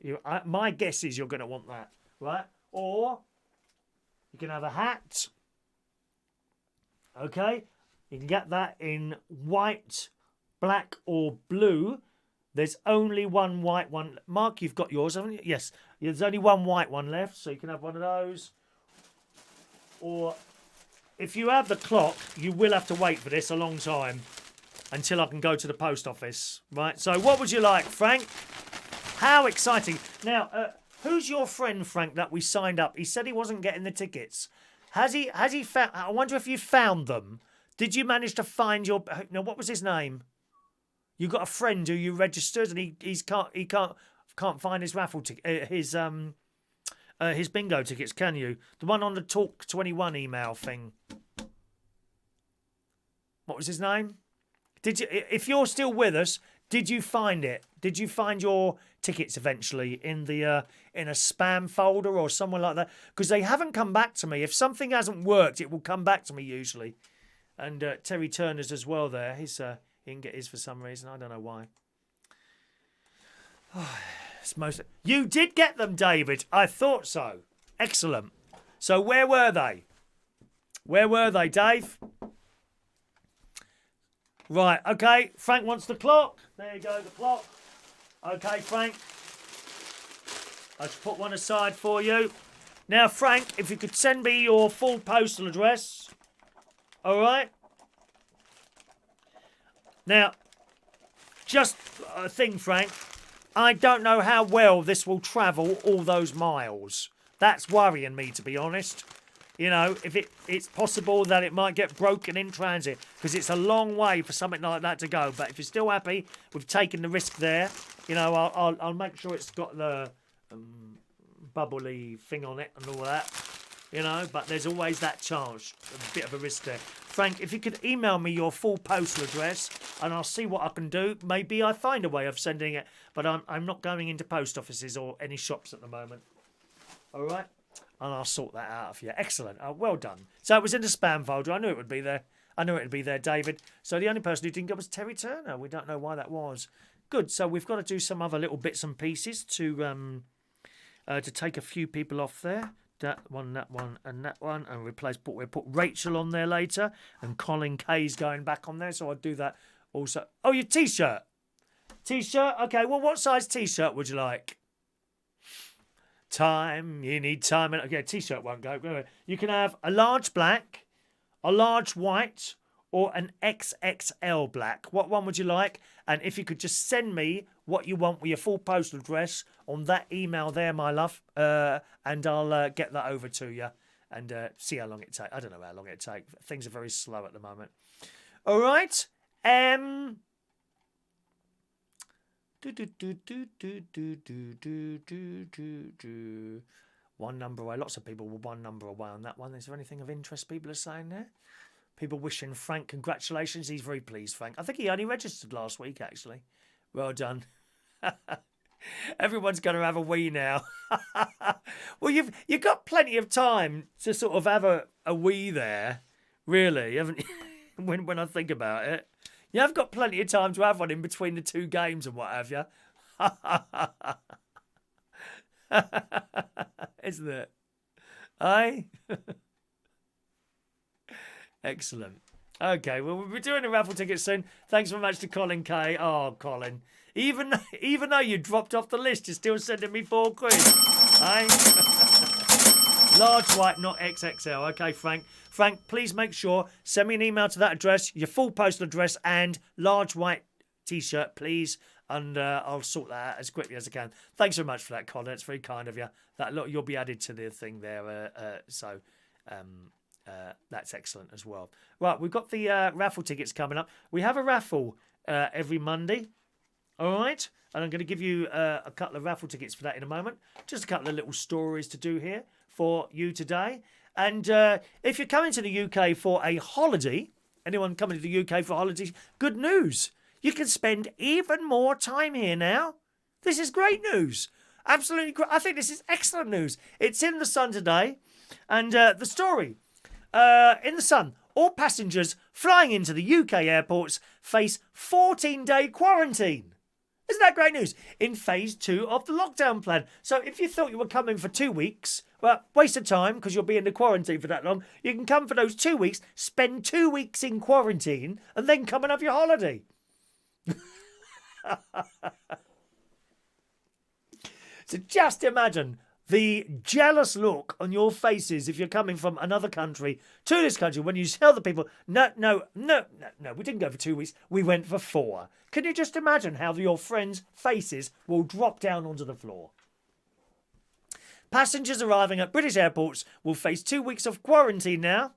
my guess is you're going to want that, right? Or you can have a hat. Okay, you can get that in white, black, or blue. There's only one white one. Mark, you've got yours, haven't you? Yes. There's only one white one left, so you can have one of those. Or if you have the clock, you will have to wait for this a long time until I can go to the post office, right? So what would you like, Frank? How exciting. Now, who's your friend, Frank, that we signed up? He said he wasn't getting the tickets. Has he found... I wonder if you found them. Did you manage to find your... No, what was his name? You got a friend who you registered and he can't find his raffle ticket, his bingo tickets, can you? The one on the Talk 21 email thing. What was his name? Did you? If you're still with us, did you find it? Did you find your tickets eventually in the in a spam folder or somewhere like that? Because they haven't come back to me. If something hasn't worked, it will come back to me usually. And Terry Turner's as well there. He's he didn't get his for some reason. I don't know why. It's most... You did get them, David. I thought so. Excellent. So where were they? Where were they, Dave? Right, okay. Frank wants the clock. There you go, the clock. Okay, Frank. I should put one aside for you. Now, Frank, if you could send me your full postal address. All right? Now, just a thing, Frank. I don't know how well this will travel all those miles. That's worrying me, to be honest. You know, if it's possible that it might get broken in transit, because it's a long way for something like that to go. But if you're still happy with taking the risk there, you know, I'll make sure it's got the bubbly thing on it and all that. You know, but there's always that chance, a bit of a risk there. Frank, if you could email me your full postal address and I'll see what I can do. Maybe I find a way of sending it, but I'm not going into post offices or any shops at the moment. All right? And I'll sort that out for you. Excellent. Well done. So it was in the spam folder. I knew it would be there. I knew it would be there, David. So the only person who didn't get was Terry Turner. We don't know why that was. Good. So we've got to do some other little bits and pieces to take a few people off there. That one, and replace. We'll put Rachel on there later, and Colin Kay's going back on there, so I'll do that also. Oh, your T-shirt. T-shirt? Okay, well, what size T-shirt would you like? Time. You need time. Okay, T-shirt won't go. You can have a large black, a large white, or an XXL black. What one would you like? And if you could just send me what you want with your full postal address on that email there, my love, and I'll get that over to you and see how long it takes. I don't know how long it takes. Things are very slow at the moment. All right. One number away. Lots of people were one number away on that one. Is there anything of interest people are saying there? People wishing Frank congratulations. He's very pleased, Frank. I think he only registered last week, actually. Well done. Everyone's going to have a wee now. Well, you've got plenty of time to sort of have a wee there, really, haven't you? when I think about it. You have got plenty of time to have one in between the two games and what have you. Isn't it? Aye? Excellent. Okay, well, we'll be doing a raffle ticket soon. Thanks very much to Colin Kay. Oh, Colin. Even though you dropped off the list, you're still sending me £4. Aye? Large white, not XXL. Okay, Frank. Frank, please make sure, send me an email to that address, your full postal address, and large white T-shirt, please. And I'll sort that out as quickly as I can. Thanks so much for that, Colin. It's very kind of you. Look, you'll be added to the thing there. That's excellent as well. Right, we've got the raffle tickets coming up. We have a raffle every Monday. All right? And I'm going to give you a couple of raffle tickets for that in a moment. Just a couple of little stories to do here for you today. And if you're coming to the UK for a holiday, anyone coming to the UK for holidays, good news. You can spend even more time here now. This is great news. Absolutely great. I think this is excellent news. It's in the Sun today. And the story, in the Sun, all passengers flying into the UK airports face 14-day quarantine. Isn't that great news? In phase 2 of the lockdown plan. So if you thought you were coming for 2 weeks, well, waste of time because you'll be in the quarantine for that long. You can come for those 2 weeks, spend 2 weeks in quarantine, and then come and have your holiday. So just imagine the jealous look on your faces if you're coming from another country to this country when you tell the people, no, we didn't go for 2 weeks, we went for 4. Can you just imagine how your friends' faces will drop down onto the floor? Passengers arriving at British airports will face 2 weeks of quarantine now.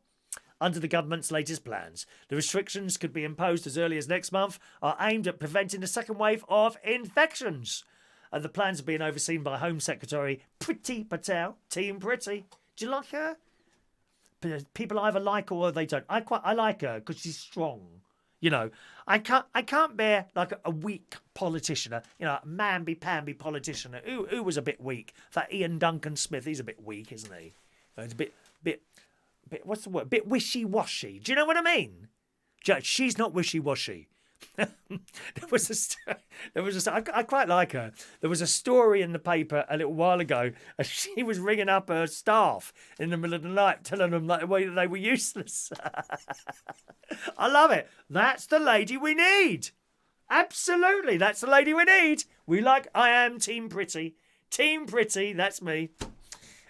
Under the government's latest plans, the restrictions could be imposed as early as next month, are aimed at preventing the second wave of infections. The plans are being overseen by Home Secretary Priti Patel. Team Priti. Do you like her? People either like her or they don't. I like her because she's strong. You know, I can't bear like a weak politician. A mamby-pamby politician who was a bit weak. That Ian Duncan Smith, he's a bit weak, isn't he? It's a bit. What's the word? A bit wishy-washy. Do you know what I mean? She's not wishy-washy. I quite like her. There was a story in the paper a little while ago. She was ringing up her staff in the middle of the night, telling them that they were useless. I love it. That's the lady we need. Absolutely, that's the lady we need. I am Team Priti. Team Priti, that's me.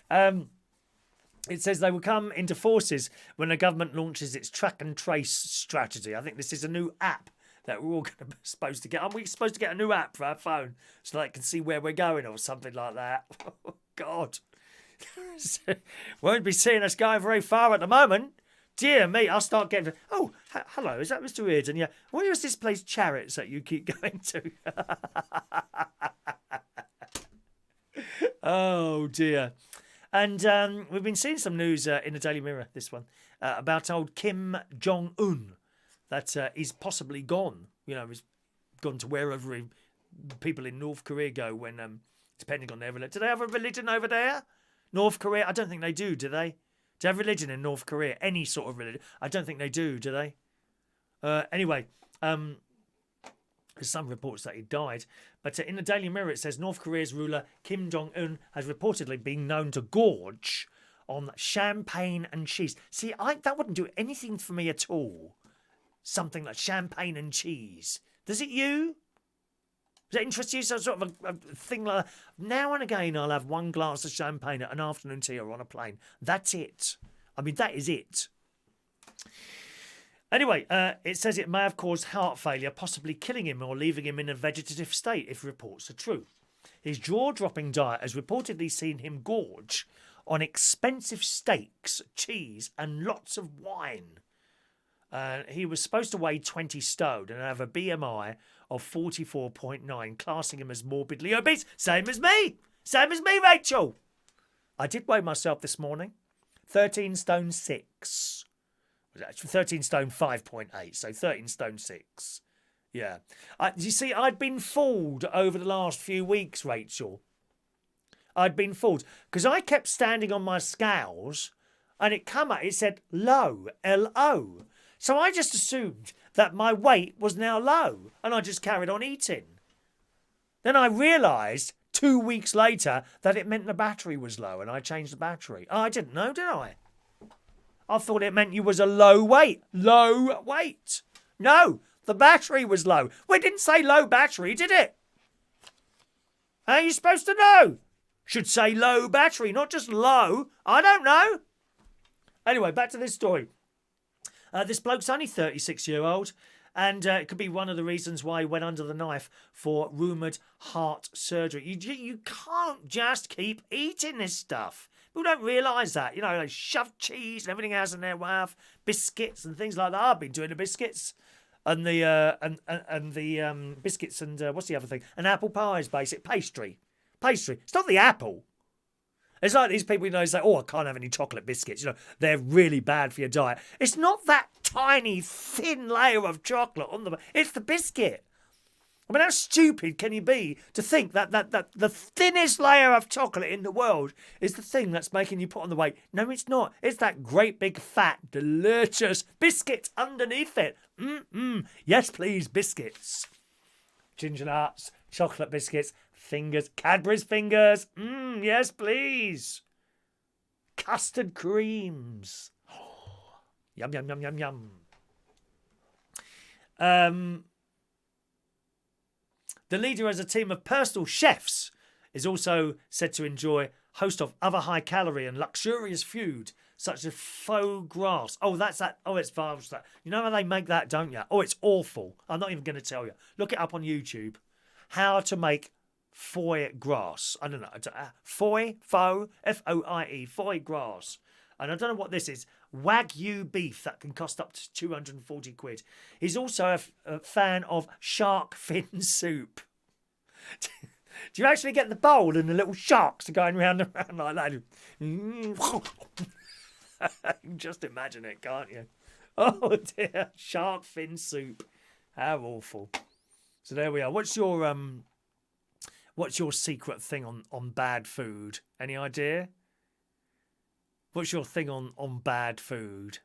It says they will come into forces when the government launches its track and trace strategy. I think this is a new app that we're all supposed to get. Aren't we supposed to get a new app for our phone so they can see where we're going or something like that? Oh, God. Won't be seeing us going very far at the moment. Dear me, I'll start getting... Oh, hello, is that Mr. Reardon? Yeah. Where is this place, Chariots, that you keep going to? Oh, dear. And we've been seeing some news in the Daily Mirror, this one, about old Kim Jong-un. That he's possibly gone. You know, he's gone to wherever people in North Korea go when, depending on their religion. Do they have a religion over there? North Korea? I don't think they do they? Do they have religion in North Korea? Any sort of religion? I don't think they do they? Anyway, there's some reports that he died. But in the Daily Mirror, it says North Korea's ruler Kim Jong-un has reportedly been known to gorge on champagne and cheese. See, that wouldn't do anything for me at all. Something like champagne and cheese. Does it you? Does that interest you? So sort of a thing like that. Now and again, I'll have one glass of champagne at an afternoon tea or on a plane. That's it. I mean, that is it. Anyway, it says it may have caused heart failure, possibly killing him or leaving him in a vegetative state if reports are true. His jaw-dropping diet has reportedly seen him gorge on expensive steaks, cheese and lots of wine. He was supposed to weigh 20 stone and have a BMI of 44.9, classing him as morbidly obese. Same as me, Rachel. I did weigh myself this morning. 13 stone 6. 13 stone 5.8, so 13 stone 6. Yeah. You see, I'd been fooled over the last few weeks, Rachel. I'd been fooled because I kept standing on my scales and it said low, L-O. So I just assumed that my weight was now low and I just carried on eating. Then I realised 2 weeks later that it meant the battery was low and I changed the battery. Oh, I didn't know, did I? I thought it meant you was a low weight. Low weight. No, the battery was low. We didn't say low battery, did it? How are you supposed to know? Should say low battery, not just low. I don't know. Anyway, back to this story. This bloke's only 36-year-old, and it could be one of the reasons why he went under the knife for rumoured heart surgery. You can't just keep eating this stuff. People don't realise that. You know, they shove cheese and everything else in their mouth, biscuits and things like that. I've been doing the biscuits. and the biscuits and what's the other thing? And apple pie is basic pastry. Pastry. It's not the apple. It's like these people, say, oh, I can't have any chocolate biscuits. They're really bad for your diet. It's not that tiny, thin layer of chocolate on the... It's the biscuit. I mean, how stupid can you be to think that the thinnest layer of chocolate in the world is the thing that's making you put on the weight? No, it's not. It's that great big fat, delicious biscuit underneath it. Yes, please, biscuits. Ginger nuts, chocolate biscuits, fingers, Cadbury's fingers. Yes, please. Custard creams. Oh, yum, yum, yum, yum, yum. The leader as a team of personal chefs is also said to enjoy host of other high-calorie and luxurious food, such as foie gras. Oh, that's that. Oh, it's vast. You know how they make that, don't you? Oh, it's awful. I'm not even going to tell you. Look it up on YouTube. How to make foie gras. I don't know. Foie, F-O-I-E, foie gras. And I don't know what this is. Wagyu beef that can cost up to 240 quid. He's also a fan of shark fin soup. Do you actually get the bowl and the little sharks are going round and round like that? You can just imagine it, can't you? Oh dear, shark fin soup. How awful. So there we are. What's your secret thing on bad food? Any idea? What's your thing on bad food?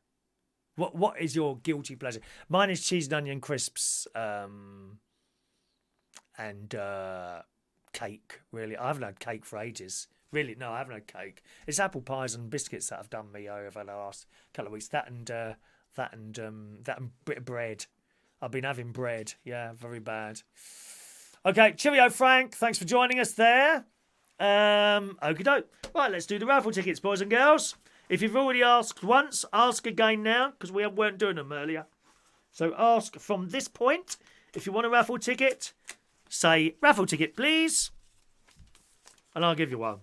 What is your guilty pleasure? Mine is cheese and onion crisps and cake, really. I haven't had cake for ages. Really, no, I haven't had cake. It's apple pies and biscuits that have done me over the last couple of weeks. That and bit of bread. I've been having bread. Yeah, very bad. Okay, cheerio, Frank. Thanks for joining us there. Okie doke. Right, let's do the raffle tickets, boys and girls. If you've already asked once, ask again now, because we weren't doing them earlier. So ask from this point. If you want a raffle ticket, say, raffle ticket, please. And I'll give you one.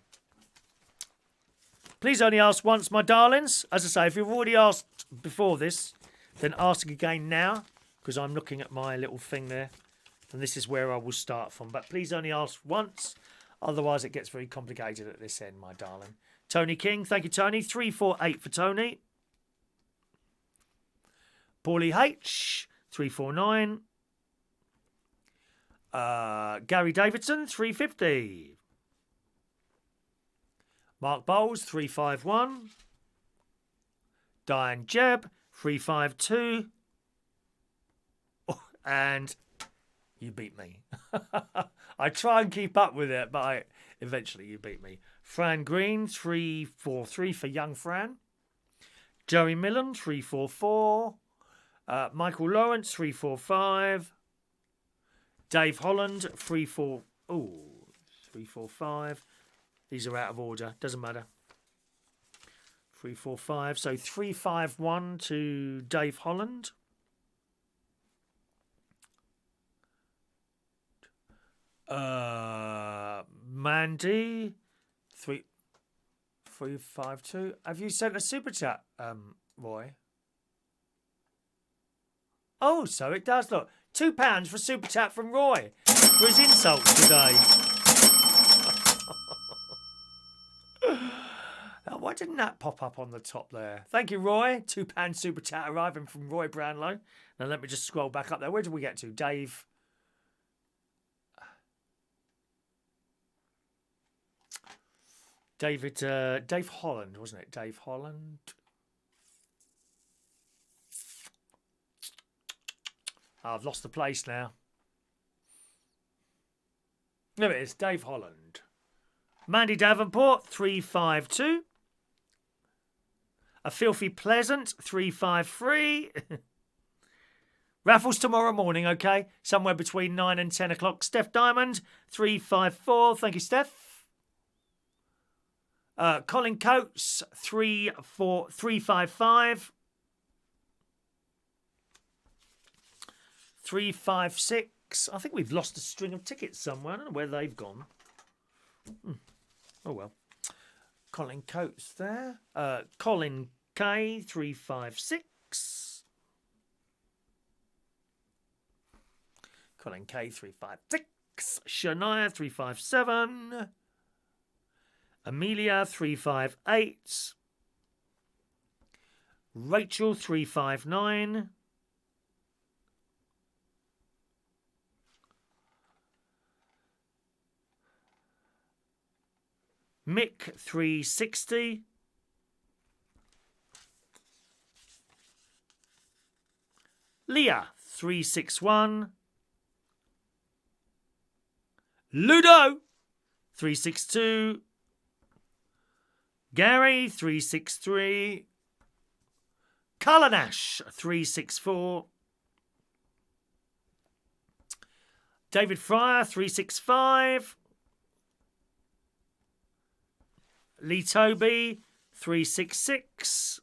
Please only ask once, my darlings. As I say, if you've already asked before this, then ask again now, because I'm looking at my little thing there. And this is where I will start from. But please only ask once. Otherwise, it gets very complicated at this end, my darling. Tony King, thank you, Tony. 348 for Tony. Paulie H, 349. Gary Davidson, 350. Mark Bowles, 351. Diane Jebb, 352. And you beat me. I try and keep up with it, but eventually you beat me. Fran Green, 343 for young Fran. Joey Millen, 344. Michael Lawrence, 345. Dave Holland, 345. These are out of order. Doesn't matter. 345. So 351 to Dave Holland. Mandy, 352. Have you sent a super chat, Roy? Oh, so it does. Look, £2 for super chat from Roy for his insults today. Why didn't that pop up on the top there? Thank you, Roy. £2 super chat arriving from Roy Brownlow. Now let me just scroll back up there. Where did we get to? Dave Holland, wasn't it? Dave Holland. Oh, I've lost the place now. There it is, Dave Holland. Mandy Davenport, 352. A Filthy Pleasant, 353. Raffles tomorrow morning, okay? Somewhere between 9 and 10 o'clock. Steph Diamond, 354. Thank you, Steph. Colin Coates, 355. 356. I think we've lost a string of tickets somewhere. I don't know where they've gone. Oh, well. Colin Coates there. Colin K, 356. Colin K 356. Shania 357. Amelia 358. Rachel 359. Mick 360. Leah 361. Ludo 362. Gary 363. Culinash 364. David Fryer 365. Lee Toby 366.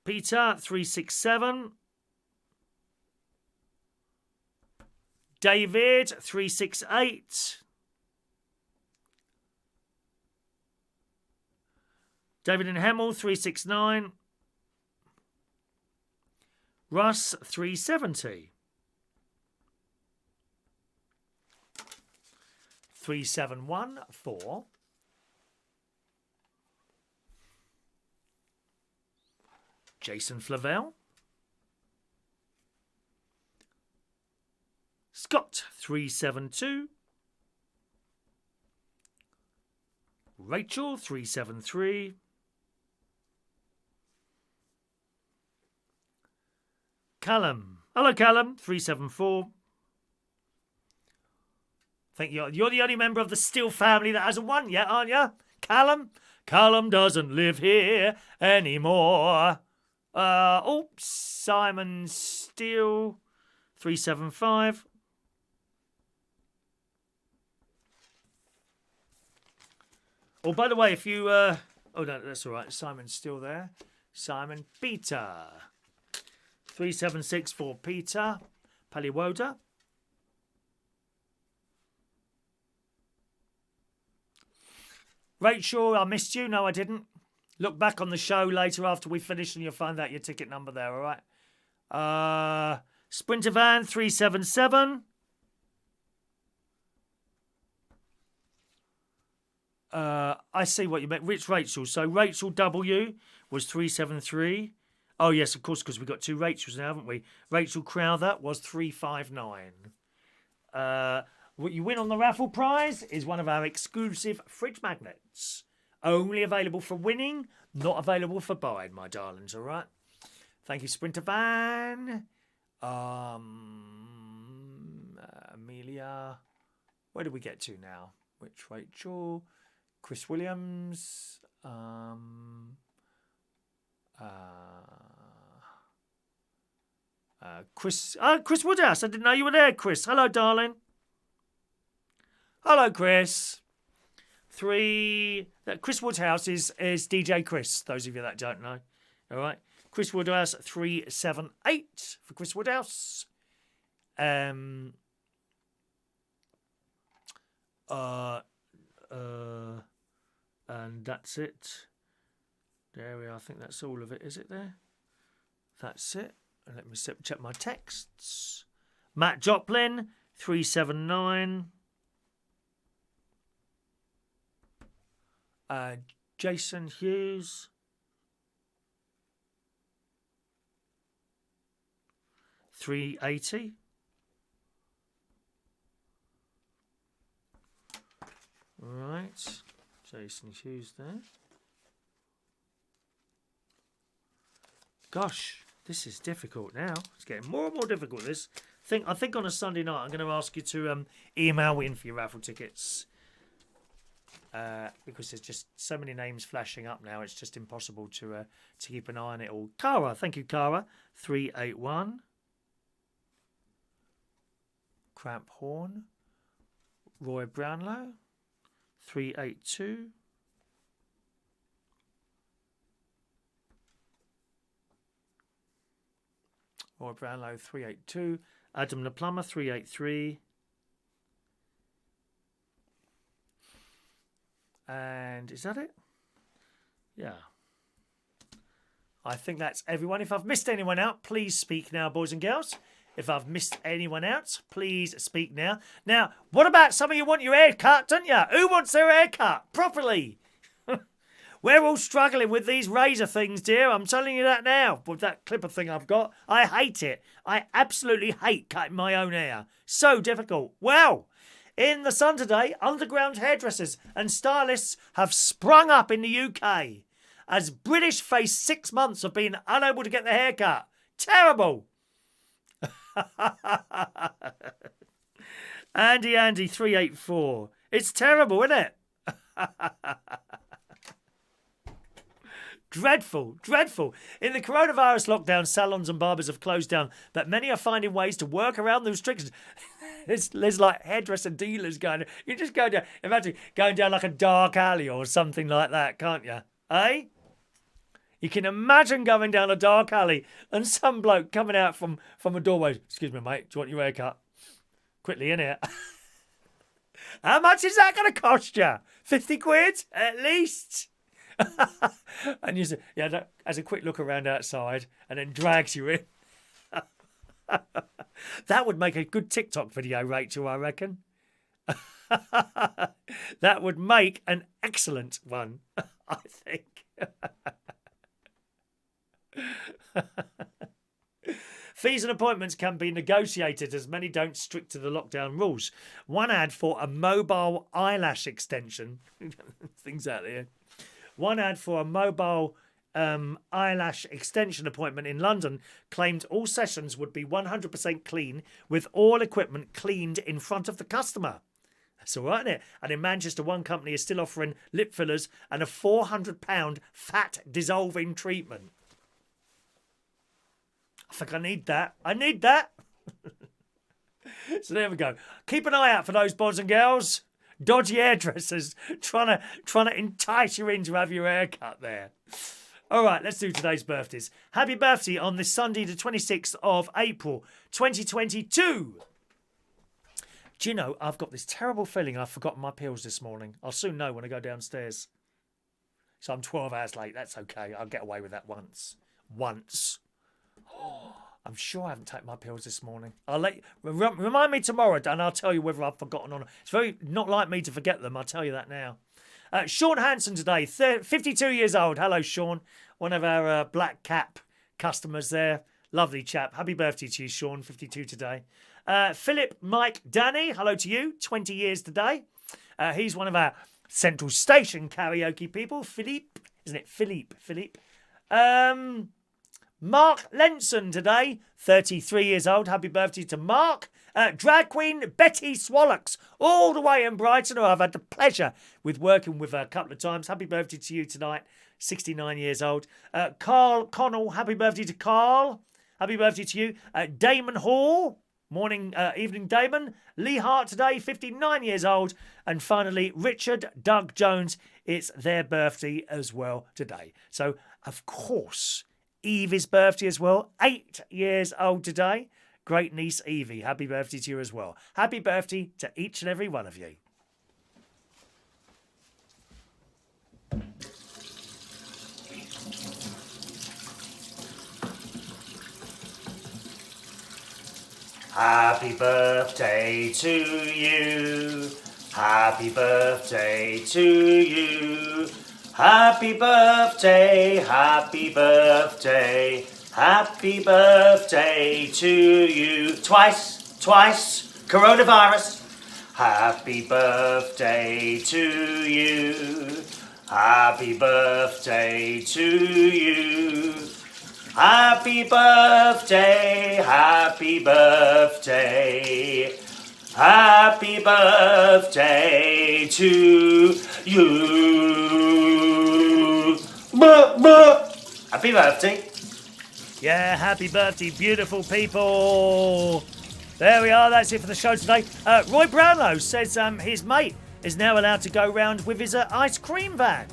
Peter 367. David 368. David and Hemel 369. Russ 370. 3714. Jason Flavel. Scott 372. Rachel 373. Callum. Hello, Callum 374. I think you're the only member of the Steele family that hasn't won yet, aren't you? Callum? Callum doesn't live here anymore. Simon Steele 375. Oh, by the way, if you... oh, no, that's all right. Simon's still there. Simon Peter. 376 for Peter. Paliwoda. Rachel, I missed you. No, I didn't. Look back on the show later after we finish and you'll find out your ticket number there, all right? Sprinter Van 377. I see what you meant. Rachel. So Rachel W was 373. Oh, yes, of course, because we've got two Rachels now, haven't we? Rachel Crowther was 359. What you win on the raffle prize is one of our exclusive fridge magnets. Only available for winning, not available for buying, my darlings, all right? Thank you, Sprinter Van. Amelia. Where do we get to now? Which Rachel? Chris Williams. Chris Woodhouse. I didn't know you were there, Chris. Hello, darling. Hello, Chris. Chris Woodhouse is DJ Chris, those of you that don't know. All right. Chris Woodhouse, 378 for Chris Woodhouse. And that's it. There we are. I think that's all of it. Is it there? That's it. And let me check my texts. Matt Joplin, 379. Jason Hughes. 380. Right. Jason Hughes there. Gosh, this is difficult now. It's getting more and more difficult, this. I think on a Sunday night I'm going to ask you to email in for your raffle tickets. Because there's just so many names flashing up now, it's just impossible to keep an eye on it all. Cara, thank you, Cara. 381. Cramp Horn. Roy Brownlow. 382. Roy Brownlow, 382. Adam the Plumber, 383. And is that it? Yeah. I think that's everyone. If I've missed anyone out, please speak now, boys and girls. If I've missed anyone out, please speak now. Now, what about some of you want your hair cut, don't you? Who wants their hair cut properly? We're all struggling with these razor things, dear. I'm telling you that now. With that clipper thing I've got, I hate it. I absolutely hate cutting my own hair. So difficult. Well, in the Sun today, underground hairdressers and stylists have sprung up in the UK as British face 6 months of being unable to get their hair cut. Terrible. Andy 384. It's terrible, isn't it? Dreadful, dreadful. In the coronavirus lockdown, salons and barbers have closed down, but many are finding ways to work around the restrictions. There's like hairdresser dealers going. You just go down, imagine going down like a dark alley or something like that, can't you? Eh? You can imagine going down a dark alley and some bloke coming out from a doorway. Excuse me, mate, do you want your haircut? Quickly, innit? How much is that going to cost you? 50 quid at least? And you say, yeah, has a quick look around outside and then drags you in. That would make a good TikTok video, Rachel, I reckon. That would make an excellent one, I think. Fees and appointments can be negotiated as many don't stick to the lockdown rules. One ad for a mobile eyelash extension. Things out there. One ad for a mobile eyelash extension appointment in London claimed all sessions would be 100% clean with all equipment cleaned in front of the customer. That's all right, isn't it? And in Manchester, one company is still offering lip fillers and a £400 fat dissolving treatment. I think I need that. I need that. So there we go. Keep an eye out for those boys and girls. Dodgy hairdressers trying to entice you in to have your hair cut there. All right, let's do today's birthdays. Happy birthday on this Sunday, the 26th of April, 2022. Do you know, I've got this terrible feeling I've forgotten my pills this morning. I'll soon know when I go downstairs. So I'm 12 hours late. That's okay. I'll get away with that once. Oh, I'm sure I haven't taken my pills this morning. Remind me tomorrow and I'll tell you whether I've forgotten or not. It's very not like me to forget them, I'll tell you that now. Shaun Hansen today, 52 years old. Hello, Shaun. One of our black cap customers there. Lovely chap. Happy birthday to you, Shaun, 52 today. Filip Mike Danny, hello to you, 20 years today. He's one of our Central Station karaoke people. Filip, isn't it? Filip. Mark Lenson today, 33 years old. Happy birthday to Mark. Drag queen Betty Swallocks, all the way in Brighton, who I've had the pleasure with working with her a couple of times. Happy birthday to you tonight, 69 years old. Carl Connell, happy birthday to Carl. Happy birthday to you. Damon Hall, evening Damon. Lee Hart today, 59 years old. And finally, Richardoug Jones, it's their birthday as well today. So, of course, Evie's birthday as well, 8 years old today. Great niece Evie, happy birthday to you as well. Happy birthday to each and every one of you. Happy birthday to you. Happy birthday to you. Happy birthday, happy birthday, happy birthday to you. Twice, coronavirus. Happy birthday to you. Happy birthday to you. Happy birthday, happy birthday. Happy birthday to you. Happy birthday. Yeah, happy birthday, beautiful people. There we are. That's it for the show today. Roy Brownlow says his mate is now allowed to go round with his ice cream van.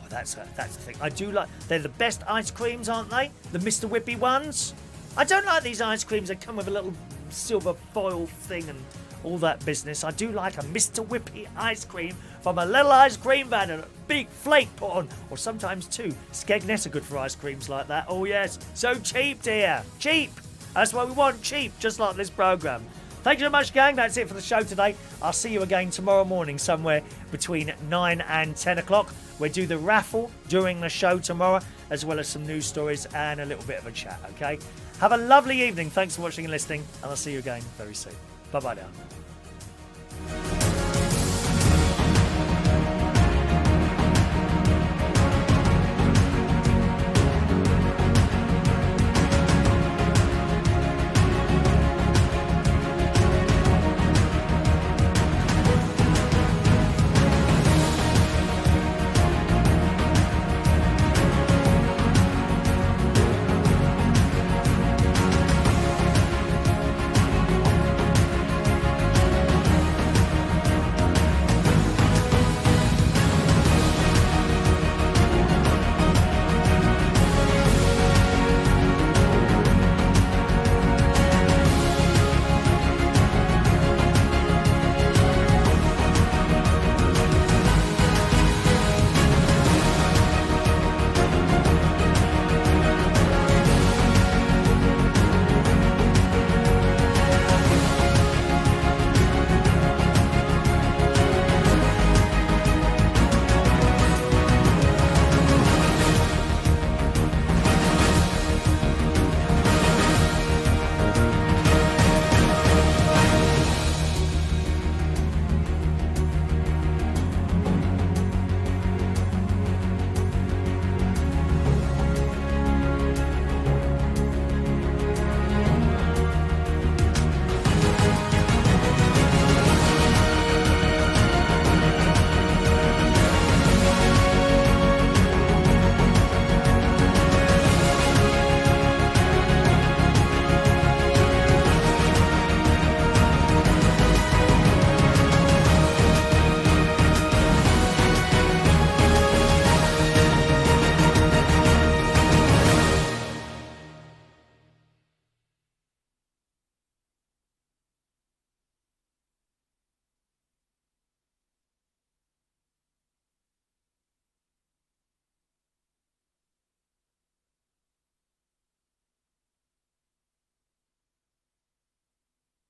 Oh, that's the thing. I do like. They're the best ice creams, aren't they? The Mr. Whippy ones. I don't like these ice creams that come with a little silver foil thing and all that business. I do like a Mr. Whippy ice cream from a little ice cream van and a big flake put on, or sometimes two. Skegness are good for ice creams like that. Oh yes, so cheap, dear. Cheap. That's what we want, cheap, just like this programme. Thank you so much, gang. That's it for the show today. I'll see you again tomorrow morning somewhere between 9 and 10 o'clock. We'll do the raffle during the show tomorrow, as well as some news stories and a little bit of a chat, okay? Have a lovely evening. Thanks for watching and listening, and I'll see you again very soon. Bye-bye now.